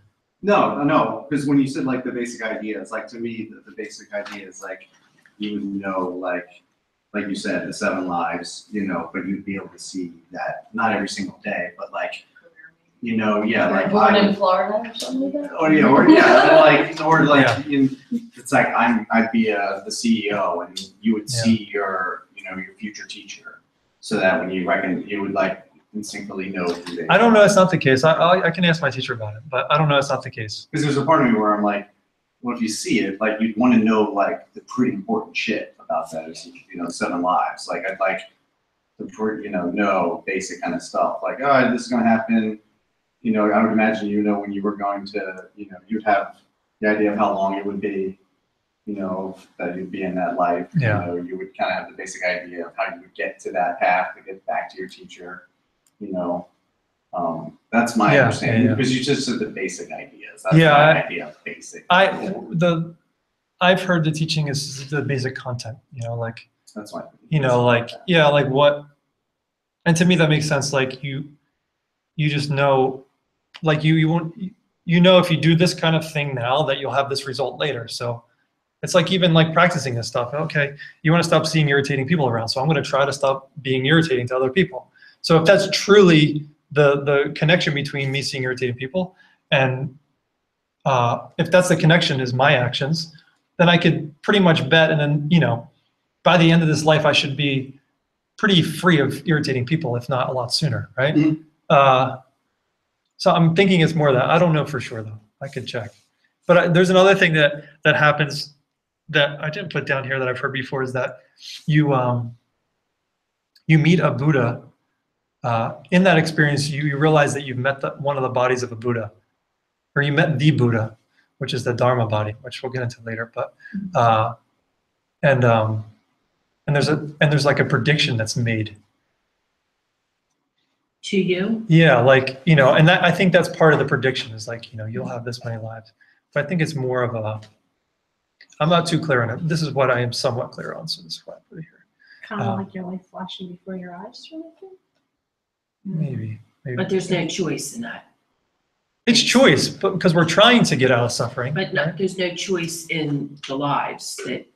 No, because when you said like the basic ideas, like to me, the basic idea is like you would know like you said, the 7 lives, you know, but you'd be able to see that not every single day, but like, you know, yeah, like Born in Florida or something like that? It's like I'd be the CEO and you would see your future teacher, so that when you reckon you would like instinctively know who they I don't know. It's not the case. I can ask my teacher about it, but I don't know. It's not the case. Because there's a part of me where I'm like, well, if you see it, like you'd want to know like the pretty important shit about that, is, you know, 7 lives. Like I'd like to, know basic kind of stuff. Like, oh, this is going to happen. You know, I would imagine, you know, when you were going to, you know, you'd have the idea of how long it would be, you know, that you'd be in that life. Yeah. You know, you would kind of have the basic idea of how you would get to that path to get back to your teacher, you know. That's my understanding, because you just said the basic ideas. That's my idea of basic. I've heard the teaching is the basic content, you know, like, that's my, you know, like, yeah, like what, and to me that makes sense. Like you just know, like you won't, you know, if you do this kind of thing now that you'll have this result later. So it's like even like practicing this stuff. Okay, you want to stop seeing irritating people around, so I'm going to try to stop being irritating to other people. So if that's truly the connection between me seeing irritating people, and if that's the connection is my actions, then I could pretty much bet, and then, you know, by the end of this life I should be pretty free of irritating people, if not a lot sooner, right? Mm-hmm. So I'm thinking it's more of that. I don't know for sure though. I could check. But there's another thing that happens that I didn't put down here that I've heard before, is that you meet a Buddha. In that experience, you realize that you've met one of the bodies of a Buddha, or you met the Buddha, which is the Dharma body, which we'll get into later. But and there's like a prediction that's made to you. Yeah, like, you know, and that, I think that's part of the prediction, is like, you know, you'll have this many lives. But I think it's more of a, I'm not too clear on it. This is what I am somewhat clear on, so this is why I put it here. Kind of like your life flashing before your eyes, sort of thing? Maybe. But there's no choice in that. It's choice, but because we're trying to get out of suffering. But no, there's no choice in the lives that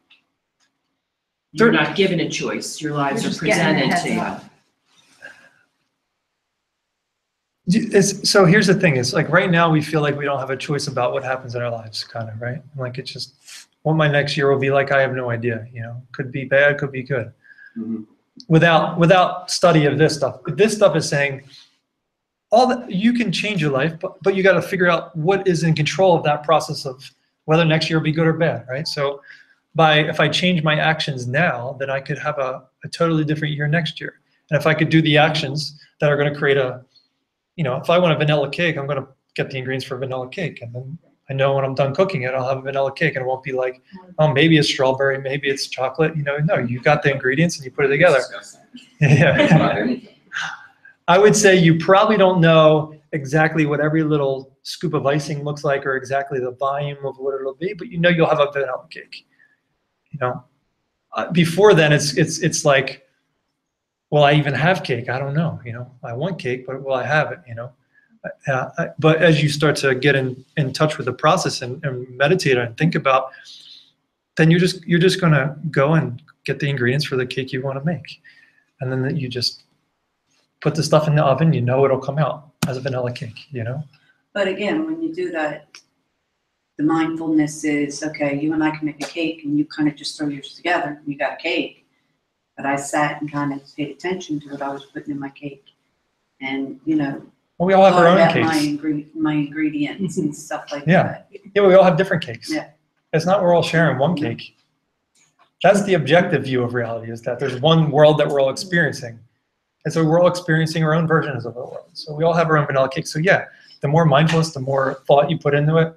you're not given a choice. Your lives You're are just getting a presented to you. heads up. So here's the thing, is like right now we feel like we don't have a choice about what happens in our lives, kind of, right? Like it's just, what my next year will be like, I have no idea, you know, could be bad, could be good. Mm-hmm. Without study of this stuff. This stuff is saying, you can change your life, but you got to figure out what is in control of that process of whether next year will be good or bad, right? So if I change my actions now, then I could have a totally different year next year. And if I could do the actions that are going to create you know, if I want a vanilla cake, I'm going to get the ingredients for a vanilla cake. And then I know when I'm done cooking it, I'll have a vanilla cake, and it won't be like, oh, maybe it's strawberry, maybe it's chocolate. You know, no, you got the ingredients and you put it together. Yeah. I would say you probably don't know exactly what every little scoop of icing looks like, or exactly the volume of what it'll be, but you know you'll have a vanilla cake. You know, before then it's like, will I even have cake? I don't know. I want cake, but will I have it? But as you start to get in touch with the process and meditate and think about, then you're just going to go and get the ingredients for the cake you want to make. And then you just put the stuff in the oven, it'll come out as a vanilla cake, But again, when you do that, the mindfulness is, okay, you and I can make a cake and you kind of just throw yours together and you got a cake. But I sat and kind of paid attention to what I was putting in my cake. And, Well, we all have our own thought about cakes. my ingredients and stuff like Yeah. that. Yeah, we all have different cakes. Yeah. It's not we're all sharing one cake. That's the objective view of reality, is that there's one world that we're all experiencing. And so we're all experiencing our own versions of the world. So we all have our own vanilla cake. So yeah, the more mindfulness, the more thought you put into it,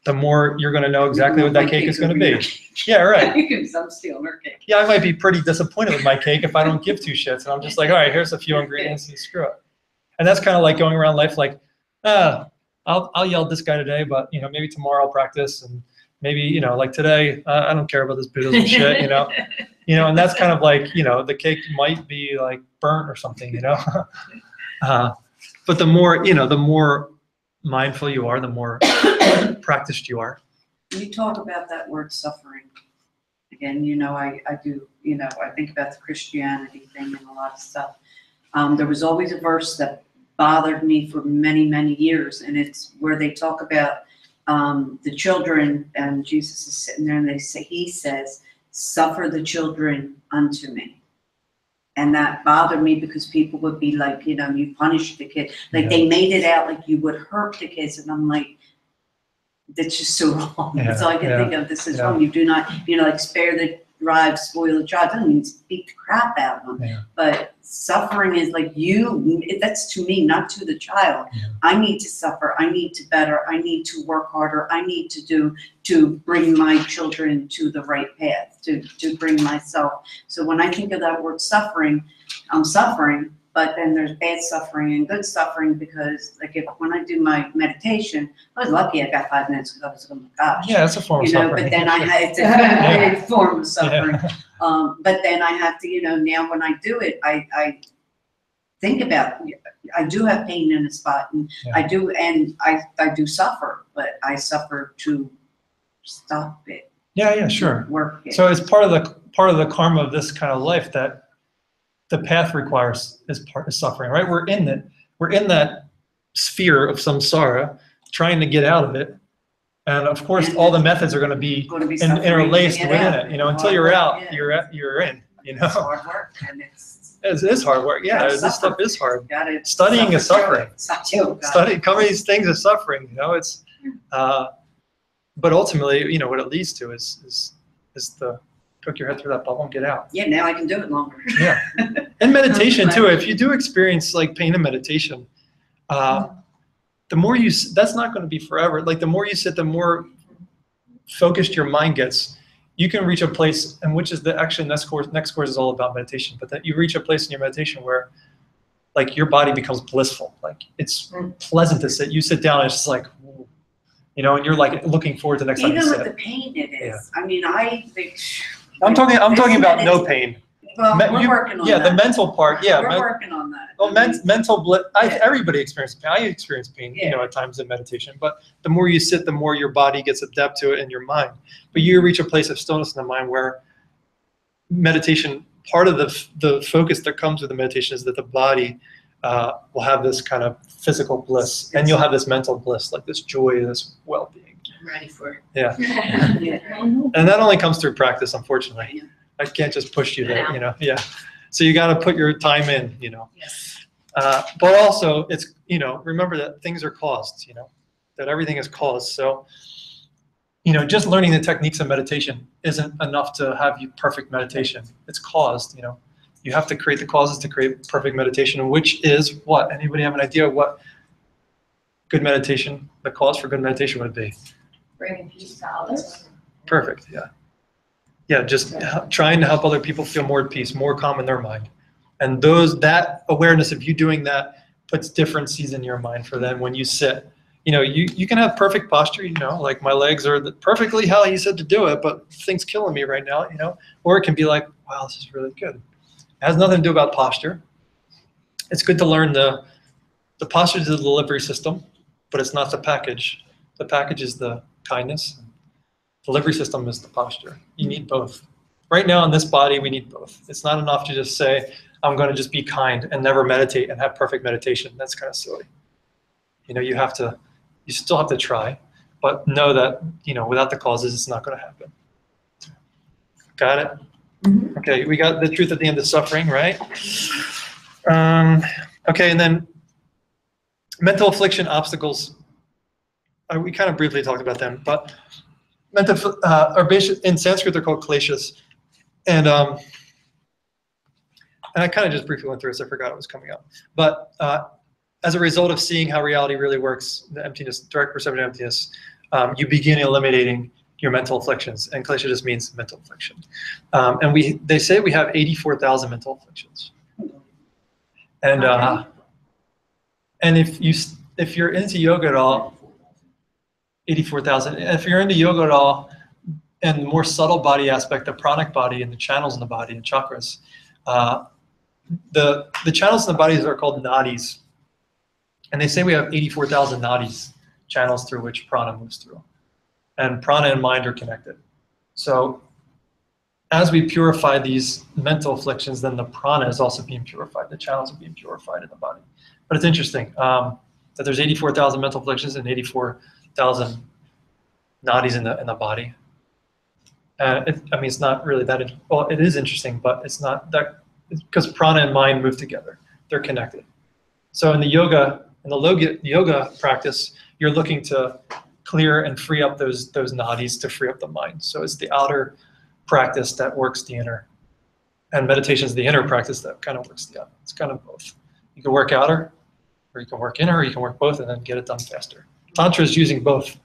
the more you're going to know exactly what that cake is going to be. Yeah, right. Because I'm stealing her cake. Yeah, I might be pretty disappointed with my cake if I don't give two shits. And I'm just like, all right, here's a few ingredients and screw it. And that's kind of like going around life like, I'll yell at this guy today, but maybe tomorrow I'll practice, and maybe, like today, I don't care about this Buddhism shit, and that's kind of like, the cake might be like burnt or something, but the more mindful you are, the more practiced you are. You talk about that word suffering. Again, I do, I think about the Christianity thing and a lot of stuff. There was always a verse that bothered me for many, many years, and it's where they talk about the children, and Jesus is sitting there and he says, suffer the children unto me. And that bothered me because people would be like, you punish the kid. Like they made it out like you would hurt the kids. And I'm like, that's just so wrong. Yeah, That's all I can think of. This is wrong. You do not, like spare the rod, spoil the child. Doesn't mean beat the crap out of them. Yeah. But suffering is like that's to me, not to the child. Yeah. I need to suffer. I need to better. I need to work harder. I need to bring my children to the right path, to bring myself. So when I think of that word suffering, I'm suffering, but then there's bad suffering and good suffering, because like when I do my meditation, I was lucky I got 5 minutes because I was like, oh my gosh. Yeah, it's a form of suffering. But then I had it's a form of suffering. Yeah. But then I have to, now when I do it, I think about, I do have pain in a spot, and Yeah. I do suffer, but I suffer to stop it. Yeah, sure. Work it. So it's part of the karma of this kind of life that the path requires is suffering, right? We're in that sphere of samsara, trying to get out of it, and of course, all the methods are going to be suffering interlaced to get within out. it. Until you're out, Yeah. you're in. It's hard work, and It is hard work. Yeah, gotta this suffer. stuff is hard. gotta Studying is suffer suffering. through it. Studying, covering these things is suffering. It's, but ultimately, what it leads to is the poke your head through that bubble and get out. Yeah, now I can do it longer. Yeah, and meditation too. If you do experience like pain in meditation, the more that's not going to be forever. Like the more you sit, the more focused your mind gets. You can reach a place, and which is next course is all about meditation. But that you reach a place in your meditation where, like, your body becomes blissful. Like it's pleasant to sit. You sit down, and it's just like, and you're like looking forward to the next time you Even sit. with the pain it is. I mean, I think. I'm talking about no pain. Well, we're working on that. the mental part. Yeah, We're working on that. well, mental bliss. Yeah. Everybody experiences pain. I experience pain, Yeah. at times in meditation. But the more you sit, the more your body gets adept to it in your mind. But you reach a place of stillness in the mind where meditation, part of the focus that comes with the meditation is that the body will have this kind of physical bliss, and you'll have this mental bliss, like this joy, this well-being. I'm ready for it. Yeah, Yeah. and that only comes through practice, unfortunately. Yeah. I can't just push you there, Yeah, so you got to put your time in, Yes. But also, it's remember that things are caused, that everything is caused. So, just learning the techniques of meditation isn't enough to have you perfect meditation. It's caused. You have to create the causes to create perfect meditation, which is what? Anybody have an idea of what good meditation, the cause for good meditation would be? Bringing peace to others. Perfect. Yeah. Yeah. Just trying to help other people feel more at peace, more calm in their mind. And that awareness of you doing that puts different seeds in your mind for them when you sit. You can have perfect posture, like my legs are perfectly how you said to do it, but things killing me right now, or it can be like, wow, this is really good. It has nothing to do about posture. It's good to learn the posture is the delivery system, but it's not the package. The package is the kindness. Delivery system is the posture. You need both. Right now in this body, we need both. It's not enough to just say, I'm going to just be kind and never meditate and have perfect meditation. That's kind of silly. You know, you still have to try, but know that, you know, without the causes, it's not going to happen. Got it? Mhm. Okay, we got the truth at the end of suffering, right? Okay, and then mental affliction, obstacles. We kind of briefly talked about them, but mental, or in Sanskrit, they're called kleshas. And I kind of just briefly went through this, I forgot it was coming up. But as a result of seeing how reality really works, the emptiness, direct perception of emptiness, you begin eliminating your mental afflictions. And klesha just means mental affliction. And they say we have 84,000 mental afflictions. And if you're into yoga at all, 84,000. If you're into yoga at all, and the more subtle body aspect, the pranic body and the channels in the body and chakras, the channels in the bodies are called nadis. And they say we have 84,000 nadis, channels through which prana moves through. And prana and mind are connected. So as we purify these mental afflictions, then the prana is also being purified. The channels are being purified in the body. But it's interesting that there's 84,000 mental afflictions and 84,000 nadis in the body. I mean, it's not really that, well, it is interesting, but it's not that, because prana and mind move together. They're connected. So in the yoga practice, you're looking to clear and free up those nadis to free up the mind. So it's the outer practice that works the inner. And meditation is the inner practice that kind of works the outer. It's kind of both. You can work outer, or you can work inner, or you can work both and then get it done faster. Tantra is using both.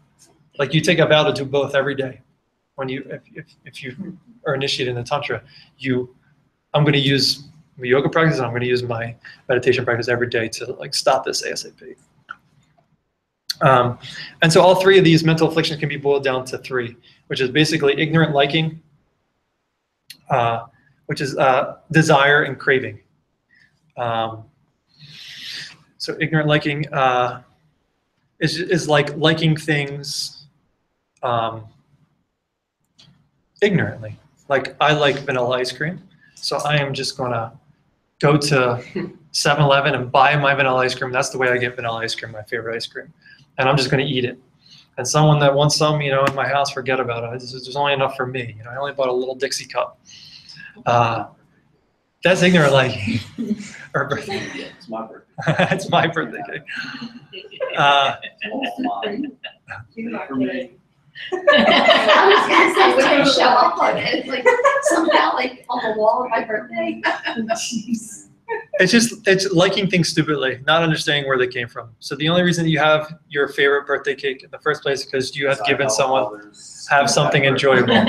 Like you take a vow to do both every day. When if you are initiated in the Tantra, I'm going to use my yoga practice and I'm going to use my meditation practice every day to like stop this ASAP. And so all three of these mental afflictions can be boiled down to three, which is basically ignorant liking, which is desire and craving. So ignorant liking is like liking things ignorantly. Like I like vanilla ice cream, so I am just gonna go to 7-Eleven and buy my vanilla ice cream. That's the way I get vanilla ice cream, my favorite ice cream. And I'm just gonna eat it. And someone that wants some, in my house, forget about it. There's only enough for me. I only bought a little Dixie cup. That's ignorant liking. Or birthday. It's my birthday. It's my birthday cake. For me. I was gonna say, when you show up on it, it's like somehow like on the wall of my birthday. Jeez. It's liking things stupidly, not understanding where they came from. So the only reason you have your favorite birthday cake in the first place is because you have given someone have something enjoyable. Others'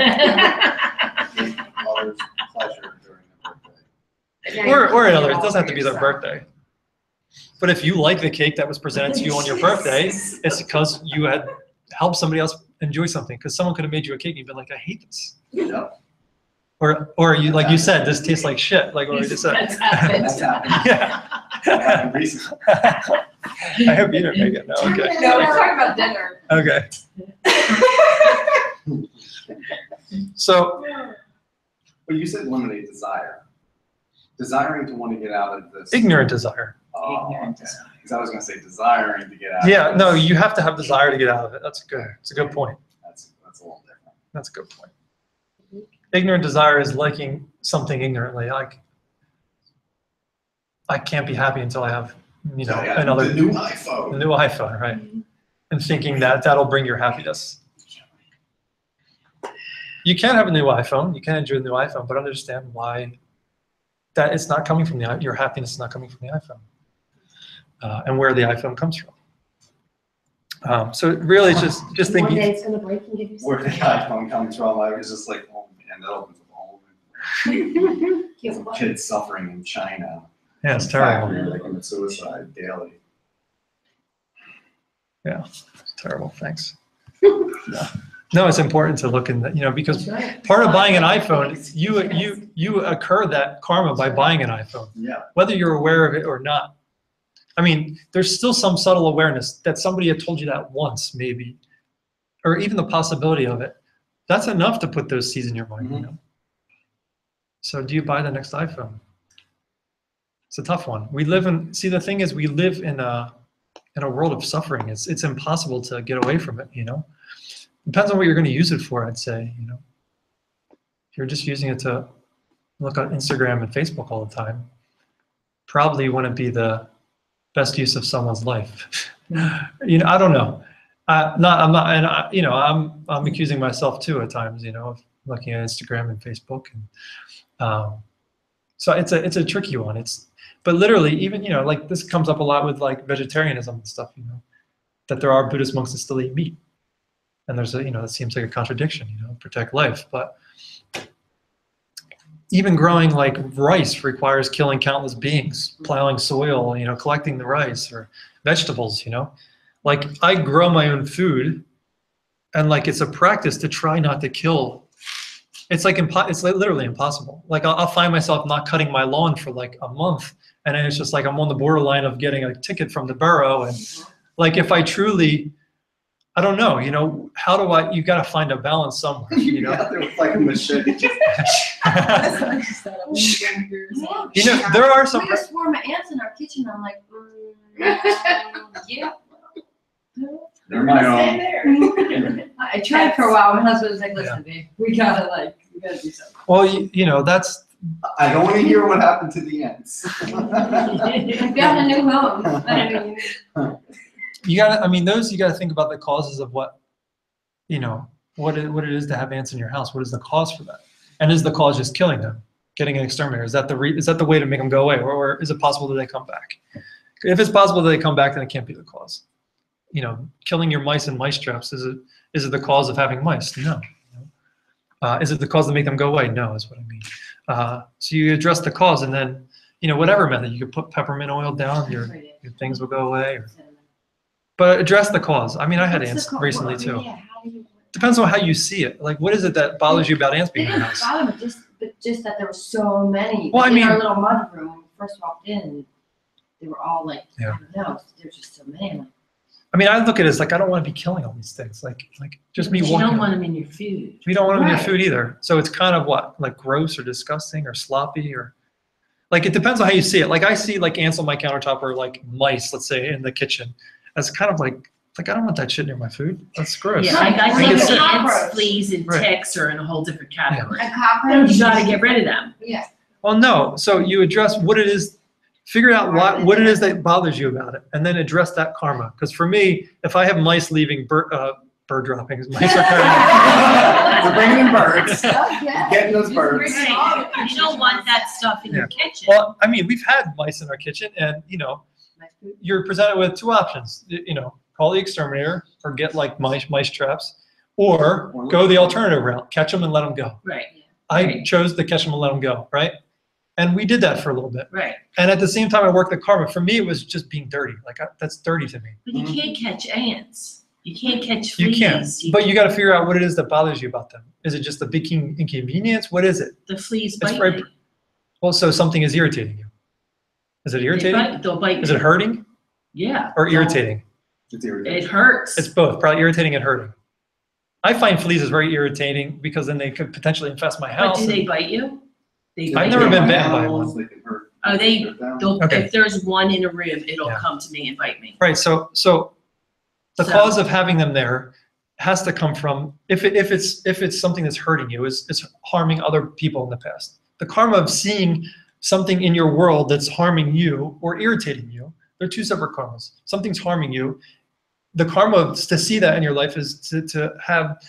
pleasure during the birthday. Or another, it doesn't have to be their birthday. But if you like the cake that was presented to you on your birthday, it's because you had helped somebody else enjoy something. Because someone could have made you a cake and you'd been like, I hate this. Yeah. Or you, like you said, this tastes like shit, like what we just said. That's happened. That's happened. Yeah. Happened recently. I hope you didn't make it. No, okay. No, we're talking about dinner. Okay. So, But you said eliminate desire. Desiring to want to get out of this. ignorant desire. Oh, Ignorant okay. desire. Because I was going to say desiring to get out Yeah, of no, this. you have to have desire to get out of it. That's good. It's a good point. That's a little different. That's a good point. Ignorant desire is liking something ignorantly. Like, I can't be happy until I have, Yeah, another the new iPhone. new iPhone, right? And thinking that that'll bring your happiness. You can have a new iPhone. You can enjoy the new iPhone, but understand why that it's not coming from your happiness is not coming from the iPhone, and where the iPhone comes from. So really, it's just One thinking. day it's gonna break and give you Where the iPhone comes from, I was just like, oh man, that opens up a whole new some. kids suffering in China. Yeah, it's terrible. They commit suicide daily. It's terrible. Thanks. Yeah. No, it's important to look in that, because That's right. part of buying an iPhone, you occur that karma by buying an iPhone, Yeah. whether you're aware of it or not. I mean, there's still some subtle awareness that somebody had told you that once, maybe, or even the possibility of it. That's enough to put those seeds in your mind, So do you buy the next iPhone? It's a tough one. The thing is, we live in a world of suffering. It's impossible to get away from it, Depends on what you're going to use it for, I'd say, If you're just using it to look on Instagram and Facebook all the time, probably wouldn't be the best use of someone's life. I don't know. I'm accusing myself too at times, of looking at Instagram and Facebook, and so it's a tricky one. But literally, even like this comes up a lot with like vegetarianism and stuff, that there are Buddhist monks that still eat meat, and there's that seems like a contradiction, protect life, but even growing like rice requires killing countless beings, plowing soil, collecting the rice, or vegetables, Like I grow my own food, and like it's a practice to try not to kill. It's like it's literally impossible. Like I'll find myself not cutting my lawn for like a month, and then it's just like I'm on the borderline of getting a ticket from the borough. And like if I truly, I don't know, how do I? You got to find a balance somewhere. Yeah, there was like a machete. There are some. We just swarm of ants in our kitchen. I'm like, yeah. They're my own. I tried for a while. My husband was like, listen, babe, we gotta do something. Well, that's. I don't want to hear what happened to the ants. I found a new home. You gotta think about the causes of what it is to have ants in your house. What is the cause for that? And is the cause just killing them, getting an exterminator? Is that the way to make them go away, or is it possible that they come back? If it's possible that they come back, then it can't be the cause. Killing your mice in mice traps, is it the cause of having mice? No. Is it the cause to make them go away? No, is what I mean. So you address the cause, and then whatever method you could put peppermint oil down, your things will go away. But address the cause. I mean, I had ants recently too. Yeah, how do you? Depends on how you see it. Like, what is it that bothers you about ants They being in your didn't house? bother me, just that there were so many. Well, I in our mean- little mud room when we first walked in, they were all like, Yeah. I don't know, there's just so many. I'm like, I mean, I look at it as like I don't want to be killing all these things. Like just me But you walking. don't want them in your food. We don't want them in your Right. food either. So it's kind of like gross or disgusting or sloppy, or like it depends on how you see it. Like I see like ants on my countertop, or like mice, let's say, in the kitchen. That's kind of like I don't want that shit near my food. That's gross. Yeah, I You think get ants, sick. Cockroach. fleas, and Right. ticks are in a whole different category. a cockroach. You gotta get rid of them. Yeah. Well, no. So you address what it is, figure out what it is that bothers you about it, and then address that karma. Because for me, if I have mice leaving bird droppings, mice are carrying. We're bringing in birds. Oh, yeah. Getting those birds. Right. You don't want that stuff in your kitchen. Well, I mean, we've had mice in our kitchen, and you're presented with two options. Call the exterminator or get like mice traps, or go the alternative route, catch them and let them go. Right, I chose to catch them and let them go, right? And we did that for a little bit. right. And at the same time, I worked the karma. For me, it was just being dirty. Like that's dirty to me. But you can't catch ants. You can't catch You fleas. can't. But you got to figure out what it is that bothers you about them. Is it just a big inconvenience? What is it? The fleas It's bite very- me. Well, so something is irritating you. Is it irritating? They'll bite Is me. it hurting Yeah. or irritating? It's irritating. It hurts. It's both, probably irritating and hurting. I find fleas is very irritating because then they could potentially infest my But house. do they bite you? They I've bite never you? been bitten by Animals, one. they can hurt- Oh, they- hurt them. Okay. If there's one in a room, it'll Yeah. come to me and bite me. Right. So the So- cause of having them there has to come from if it's something that's hurting you, is harming other people in the past. The karma of seeing something in your world that's harming you or irritating you, they're two separate karmas. Something's harming you. The karma to see that in your life is to have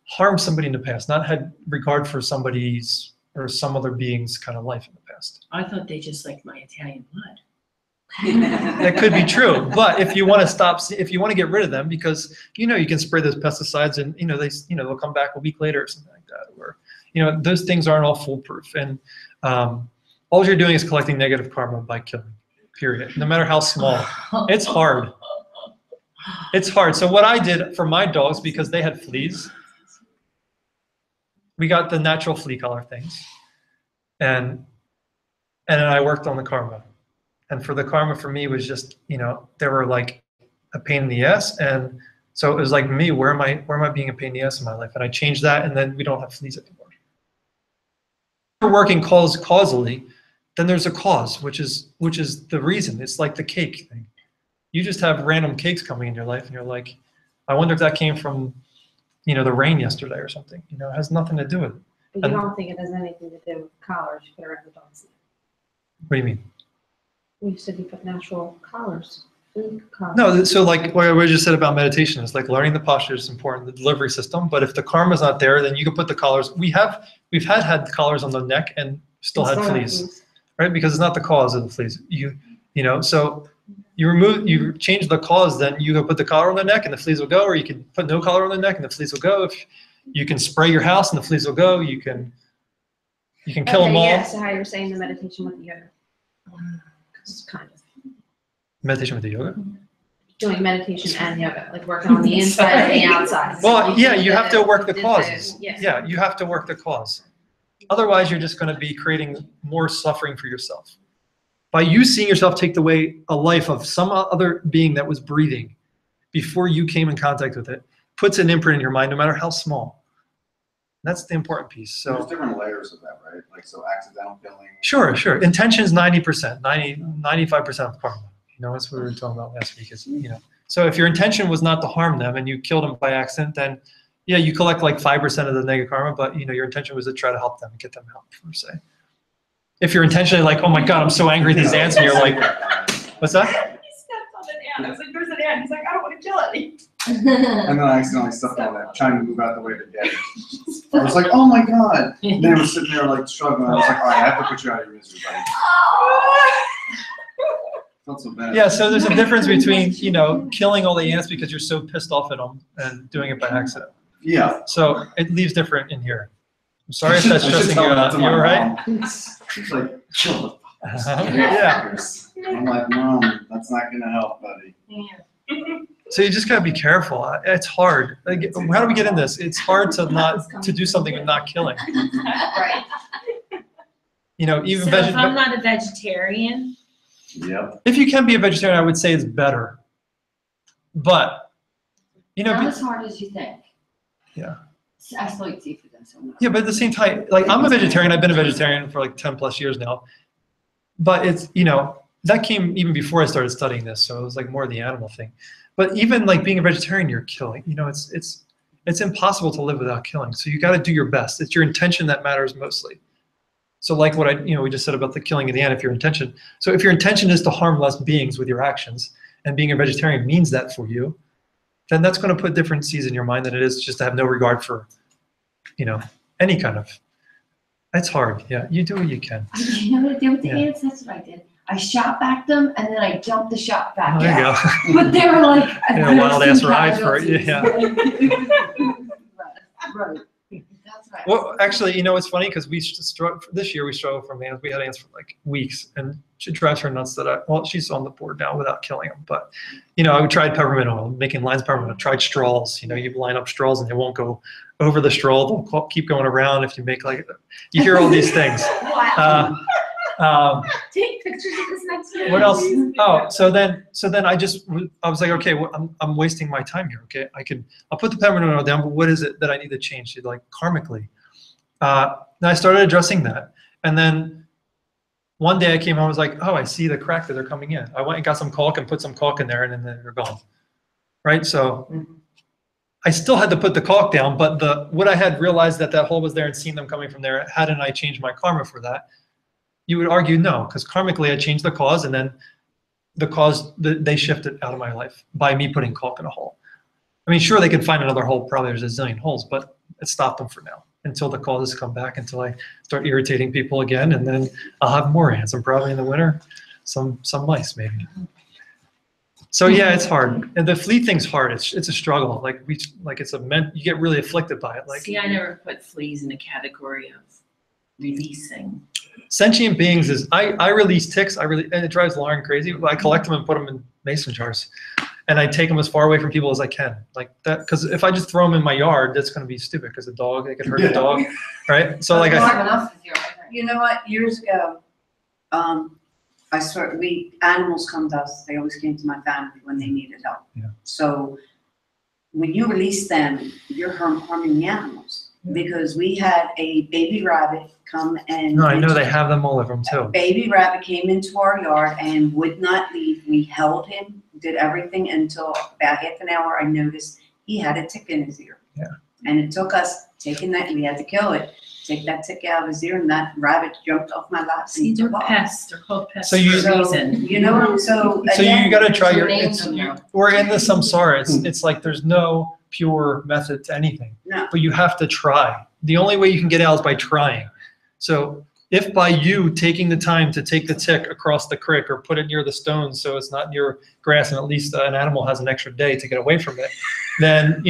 harmed somebody in the past, not had regard for somebody's or some other being's kind of life in the past. I thought they just liked my Italian blood. That could be true, but if you want to get rid of them, because you can spray those pesticides and they'll come back a week later or something like that, or those things aren't all foolproof, and all you're doing is collecting negative karma by killing. Period. No matter how small, it's hard. It's hard. So what I did for my dogs, because they had fleas, we got the natural flea collar things, and then I worked on the karma. And for the karma for me was just, they were like a pain in the ass. And so it was like me, where am I being a pain in the ass in my life? And I changed that, and then we don't have fleas anymore. If we're working causally, then there's a cause, which is the reason. It's like the cake thing. You just have random cakes coming in your life, and you're like, I wonder if that came from, the rain yesterday or something. It has nothing to do with it. But you don't think it has anything to do with collars you put around the dog's neck? What do you mean? Well, you said you put natural collars, food collars. No, so like what I just said about meditation is like learning the posture is important, the delivery system. But if the karma's not there, then you can put the collars. We've had the collars on the neck and still had fleas, right? Because it's not the cause of the fleas. So you change the cause, then you can put the collar on the neck and the fleas will go, or you can put no collar on the neck and the fleas will go. If you can spray your house and the fleas will go, you can kill them all. Yeah, so how you're saying the meditation with the yoga? Kind of. Meditation with the yoga? Doing meditation and yoga, like working on the inside and the outside. Well, yeah, you have to work the did causes. Yes. Yeah, you have to work the cause. Otherwise, you're just going to be creating more suffering for yourself. By you seeing yourself take away a life of some other being that was breathing before you came in contact with it, puts an imprint in your mind, no matter how small. That's the important piece. There's So different layers of that, right? Like, so accidental killing. sure. Intention is 90%, 95% of karma. That's what we were talking about last week. So if your intention was not to harm them and you killed them by accident, then yeah, you collect like 5% of the negative karma, but your intention was to try to help them and get them out, per se. If you're intentionally like, oh my God, I'm so angry at these ants, and you're like, what's that? He stepped on an ant. I was like, there's an ant. He's like, I don't want to kill it. And then I accidentally stepped on that, trying to move out the way to get it. I was like, oh my God. And they were sitting there like struggling. I was like, all right, I have to put you out of your misery, buddy. Felt so bad. Yeah, so there's a difference between, killing all the ants because you're so pissed off at them and doing it by accident. Yeah. So it leaves different in here. I'm sorry if that's I should stressing tell you that out. to You my all right? mom. She's like, chill the fuck. Yeah. I'm like, Mom, that's not gonna help, buddy. So you just gotta be careful. It's hard. Like, how do we get in this? It's hard to do something with not killing. Right. Even So if I'm not a vegetarian, Yep. if you can be a vegetarian, I would say it's better. But Not as hard as you think. Yeah. I still eat seafood, though, so I'm not. yeah, but at the same time, like I'm a vegetarian. I've been a vegetarian for like 10 plus years now. But it's that came even before I started studying this, so it was like more the animal thing. But even like being a vegetarian, you're killing. It's impossible to live without killing. So you got to do your best. It's your intention that matters mostly. So like what we just said about the killing of the ant, if your intention is to harm less beings with your actions, and being a vegetarian means that for you, then that's going to put different seeds in your mind than it is just to have no regard for, any kind of. It's hard. Yeah, you do what you can. You know what I did with the Yeah. ants? That's what I did. I shot backed them and then I dumped the shot back Oh, there you out. go. But they were like, Yeah, wild ass ride for it. Yeah. Right. That's right. Well, actually, it's funny because this year we struggled from ants. We had ants for like weeks, and she drives her nuts that she's on the board now without killing them. But, I tried peppermint oil, making lines of peppermint. I tried straws. You line up straws and they won't go over the straw. They'll keep going around if you make you hear all these things. Take pictures of this next year. What else? Oh, so then I was like, okay, well, I'm wasting my time here. Okay, I'll put the peppermint oil down, but what is it that I need to change? She's like, karmically. Then I started addressing that, and then one day I came home, I was like, oh, I see the crack that they're coming in. I went and got some caulk and put some caulk in there, and then they're gone. Right. So I still had to put the caulk down, but what I had realized that hole was there and seen them coming from there. Hadn't I changed my karma for that? You would argue no, because karmically I changed the cause, and then the cause they shifted out of my life by me putting caulk in a hole. I mean, sure, they can find another hole. Probably there's a zillion holes, but it stopped them for now until the causes come back, until I start irritating people again, and then I'll have more ants. And probably in the winter, some mice maybe. So yeah, it's hard. And the flea thing's hard. It's a struggle. You get really afflicted by it. see, I never put fleas in a category of releasing. Sentient beings I release ticks. And it drives Lauren crazy. I collect them and put them in mason jars. and I take them as far away from people as I can, like that. Because if I just throw them in my yard, that's going to be stupid. Because the dog, they could hurt the dog, right? So like You I, have enough with your You know what, years ago, I swear, animals come to us, they always came to my family when they needed help. Yeah. So when you release them, you're harming the animals. Because we had a baby rabbit come and. no, I know they have them all over them too. Baby rabbit came into our yard and would not leave. We held him, did everything until about half an hour, I noticed he had a tick in his ear. Yeah. And it took us taking that, we had to kill it, take that tick out of his ear, and that rabbit jumped off my lap. See, and they're took off. pests, they're called pests So for you- a reason. You know, so So you again, got to try your. name It's, them now. we're in the samsara. It's like there's no pure method to anything. No. But you have to try. The only way you can get out is by trying. So if by you taking the time to take the tick across the creek or put it near the stones so it's not near grass and at least an animal has an extra day to get away from it, then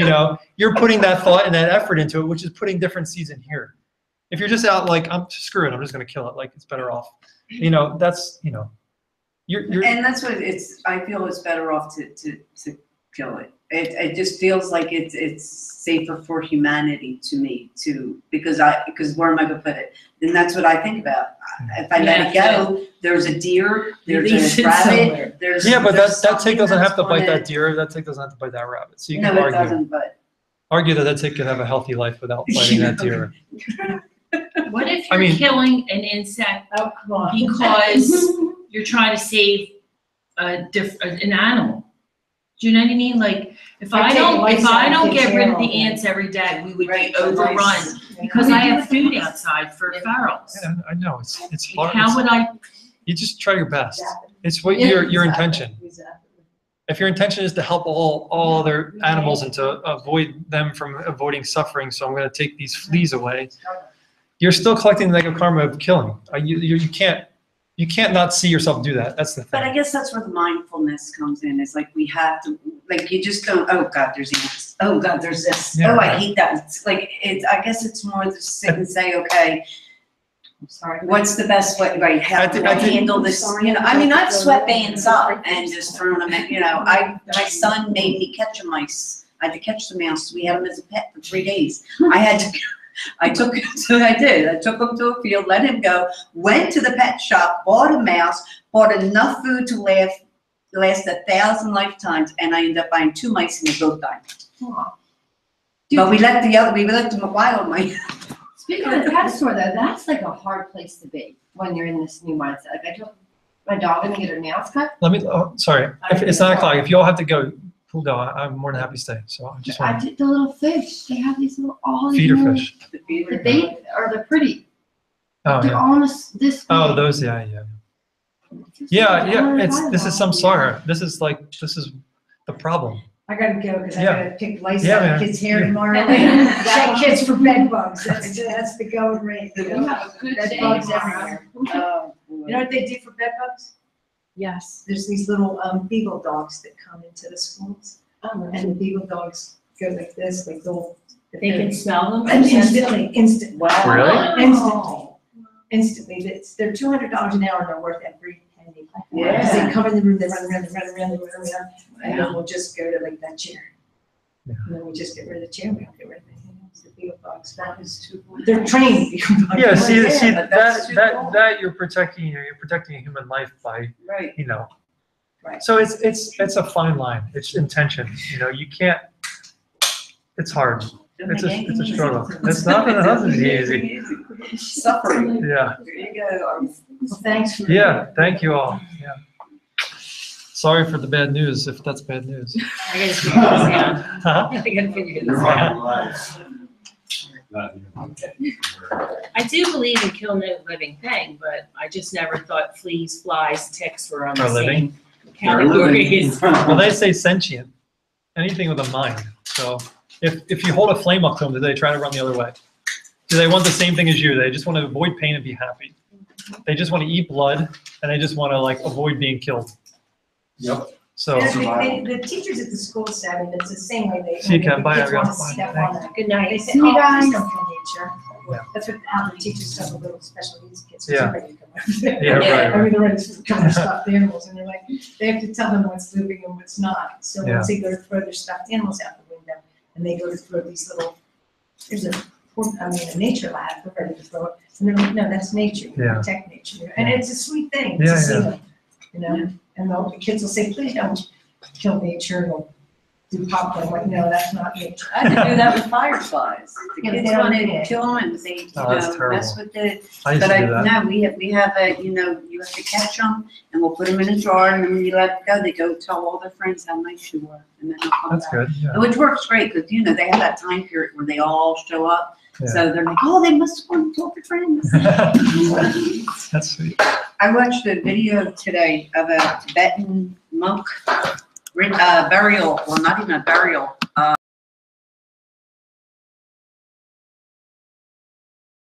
you're putting that thought and that effort into it, which is putting different seeds in here. If you're just out like, screw it, I'm just gonna kill it, like it's better off. That's you're and that's what it's, I feel it's better off to kill it. It just feels like it's safer for humanity to me too, because where am I gonna put it? And that's what I think about. If I let it go, there's a deer, there's Release a it rabbit, somewhere. there's. yeah, but there's that tick something doesn't have that's to bite gonna- that deer. That tick doesn't have to bite that rabbit. So you No, can it argue doesn't, but. that tick could have a healthy life without biting that deer. What if I you're mean- killing an insect Oh, come on. because you're trying to save an animal? Do you know what I mean? Like, if I I take don't lice out of get rid of kids' the hair all ants every day, we would be Right, overrun lice. because I have food outside for ferals. Yeah, I know it's hard. How would I? You just try your best. It's what Yeah, your intention. If your intention is to help all other animals and to avoid them from avoiding suffering, so I'm going to take these fleas away, you're still collecting the negative karma of killing. You can't not see yourself do that. That's the But I thing. guess that's where the mindfulness comes in. It's like we have to, like, you just don't, oh God, there's ants. Oh God, there's this. Yeah. Oh, I hate that. It's like, I guess it's more to sit and say, okay, I'm sorry. what's the best way, right? How I do thi- I I think- handle this? I mean, I've sweatbands up and just thrown them in, my son made me catch a mice. I had to catch the mouse. We had him as a pet for 3 days. I took him to a field, let him go, went to the pet shop, bought a mouse, bought enough food to last 1,000 lifetimes, and I ended up buying 2 mice and they both died. But we let them a wild mice. Speaking of the pet store though, that's like a hard place to be when you're in this new mindset. Like I took my dog in to get her nails cut. Sorry. If it's 9 o'clock. If you all have to go, we'll go. I'm more than happy to stay. So I just I want to did the little fish. They have these little, all these feeder little, fish. The bait, or they're pretty. Oh They're yeah. almost this Oh, big. those. Yeah. Just Yeah. like, Yeah. oh, It's I this is love samsara. This is the problem. I gotta go because I Yeah. gotta pick lice Yeah, out of man. kids' hair Yeah. tomorrow. Check kids for bed bugs. That's the going rate. You have a good Bed day bugs tomorrow. everywhere. Oh, You know what they do for bed bugs? Yes. There's these little beagle dogs that come into the schools, and the beagle dogs go like this, like little. They can smell them. And instantly. Wow. Really? Instantly. They're $200 an hour and they're worth every penny. Yeah. Because they come in the room, they run around, and then we'll just go to like that chair. Yeah. And then we just get rid of the chair, we don't get rid of anything else. The beagle dogs, that is too. they're trained beagle dogs. Yeah. See, Yeah, but that's that you're protecting a human life by Right. Right. So it's a fine line. It's intention. You can't. It's hard. It's a struggle. It's not easy. Suffering. Yeah. There you go. Well, thanks for. Yeah. Thank you all. Yeah. Sorry for the bad news, if that's bad news. I gotta figure this out. Huh? I gotta figure You're this right, out. life. Not even- I do believe in kill no living thing, but I just never thought fleas, flies, ticks were on the Are living? same categories. Well, they say sentient. Anything with a mind. So if you hold a flame up to them, do they try to run the other way? Do they want the same thing as you? They just want to avoid pain and be happy. They just want to eat blood, and they just want to avoid being killed. Yep. So The teachers at the school said, and it's the same way they. See you, Ken. Bye, kids wanna everyone. Bye. step on that. Good They night. say, See you oh, guys. please don't kill nature. Yeah. That's what, how the teachers tell the little special needs kids. Yeah. Ready to come over there. Yeah, right, I mean, they're ready to come with stuffed animals, and they're like, they have to tell them what's living and what's not. So once they go to throw their stuffed animals out the window, and they go to throw these little, there's a nature lab, we're ready to throw it. And they're like, no, that's nature, we Yeah. protect nature. And it's a sweet thing Yeah, to see yeah. them, you know? And the kids will say, please don't kill nature, or do popcorn, like, no, that's not nature. I had to do that with fireflies. The Yeah, kids they don't- wanted yeah. to kill them and they, Oh, that's mess terrible. with it. I used But to do that. no, we have a, you have to catch them and we'll put them in a jar and then when you let them go, they go tell all their friends how nice you were and then they'll come That's back. good, yeah. Which works great because, they have that time period where they all show up. Yeah. So they're like, oh, they must have wanted to talk to friends. That's sweet. I watched a video today of a Tibetan monk burial, well, not even a burial,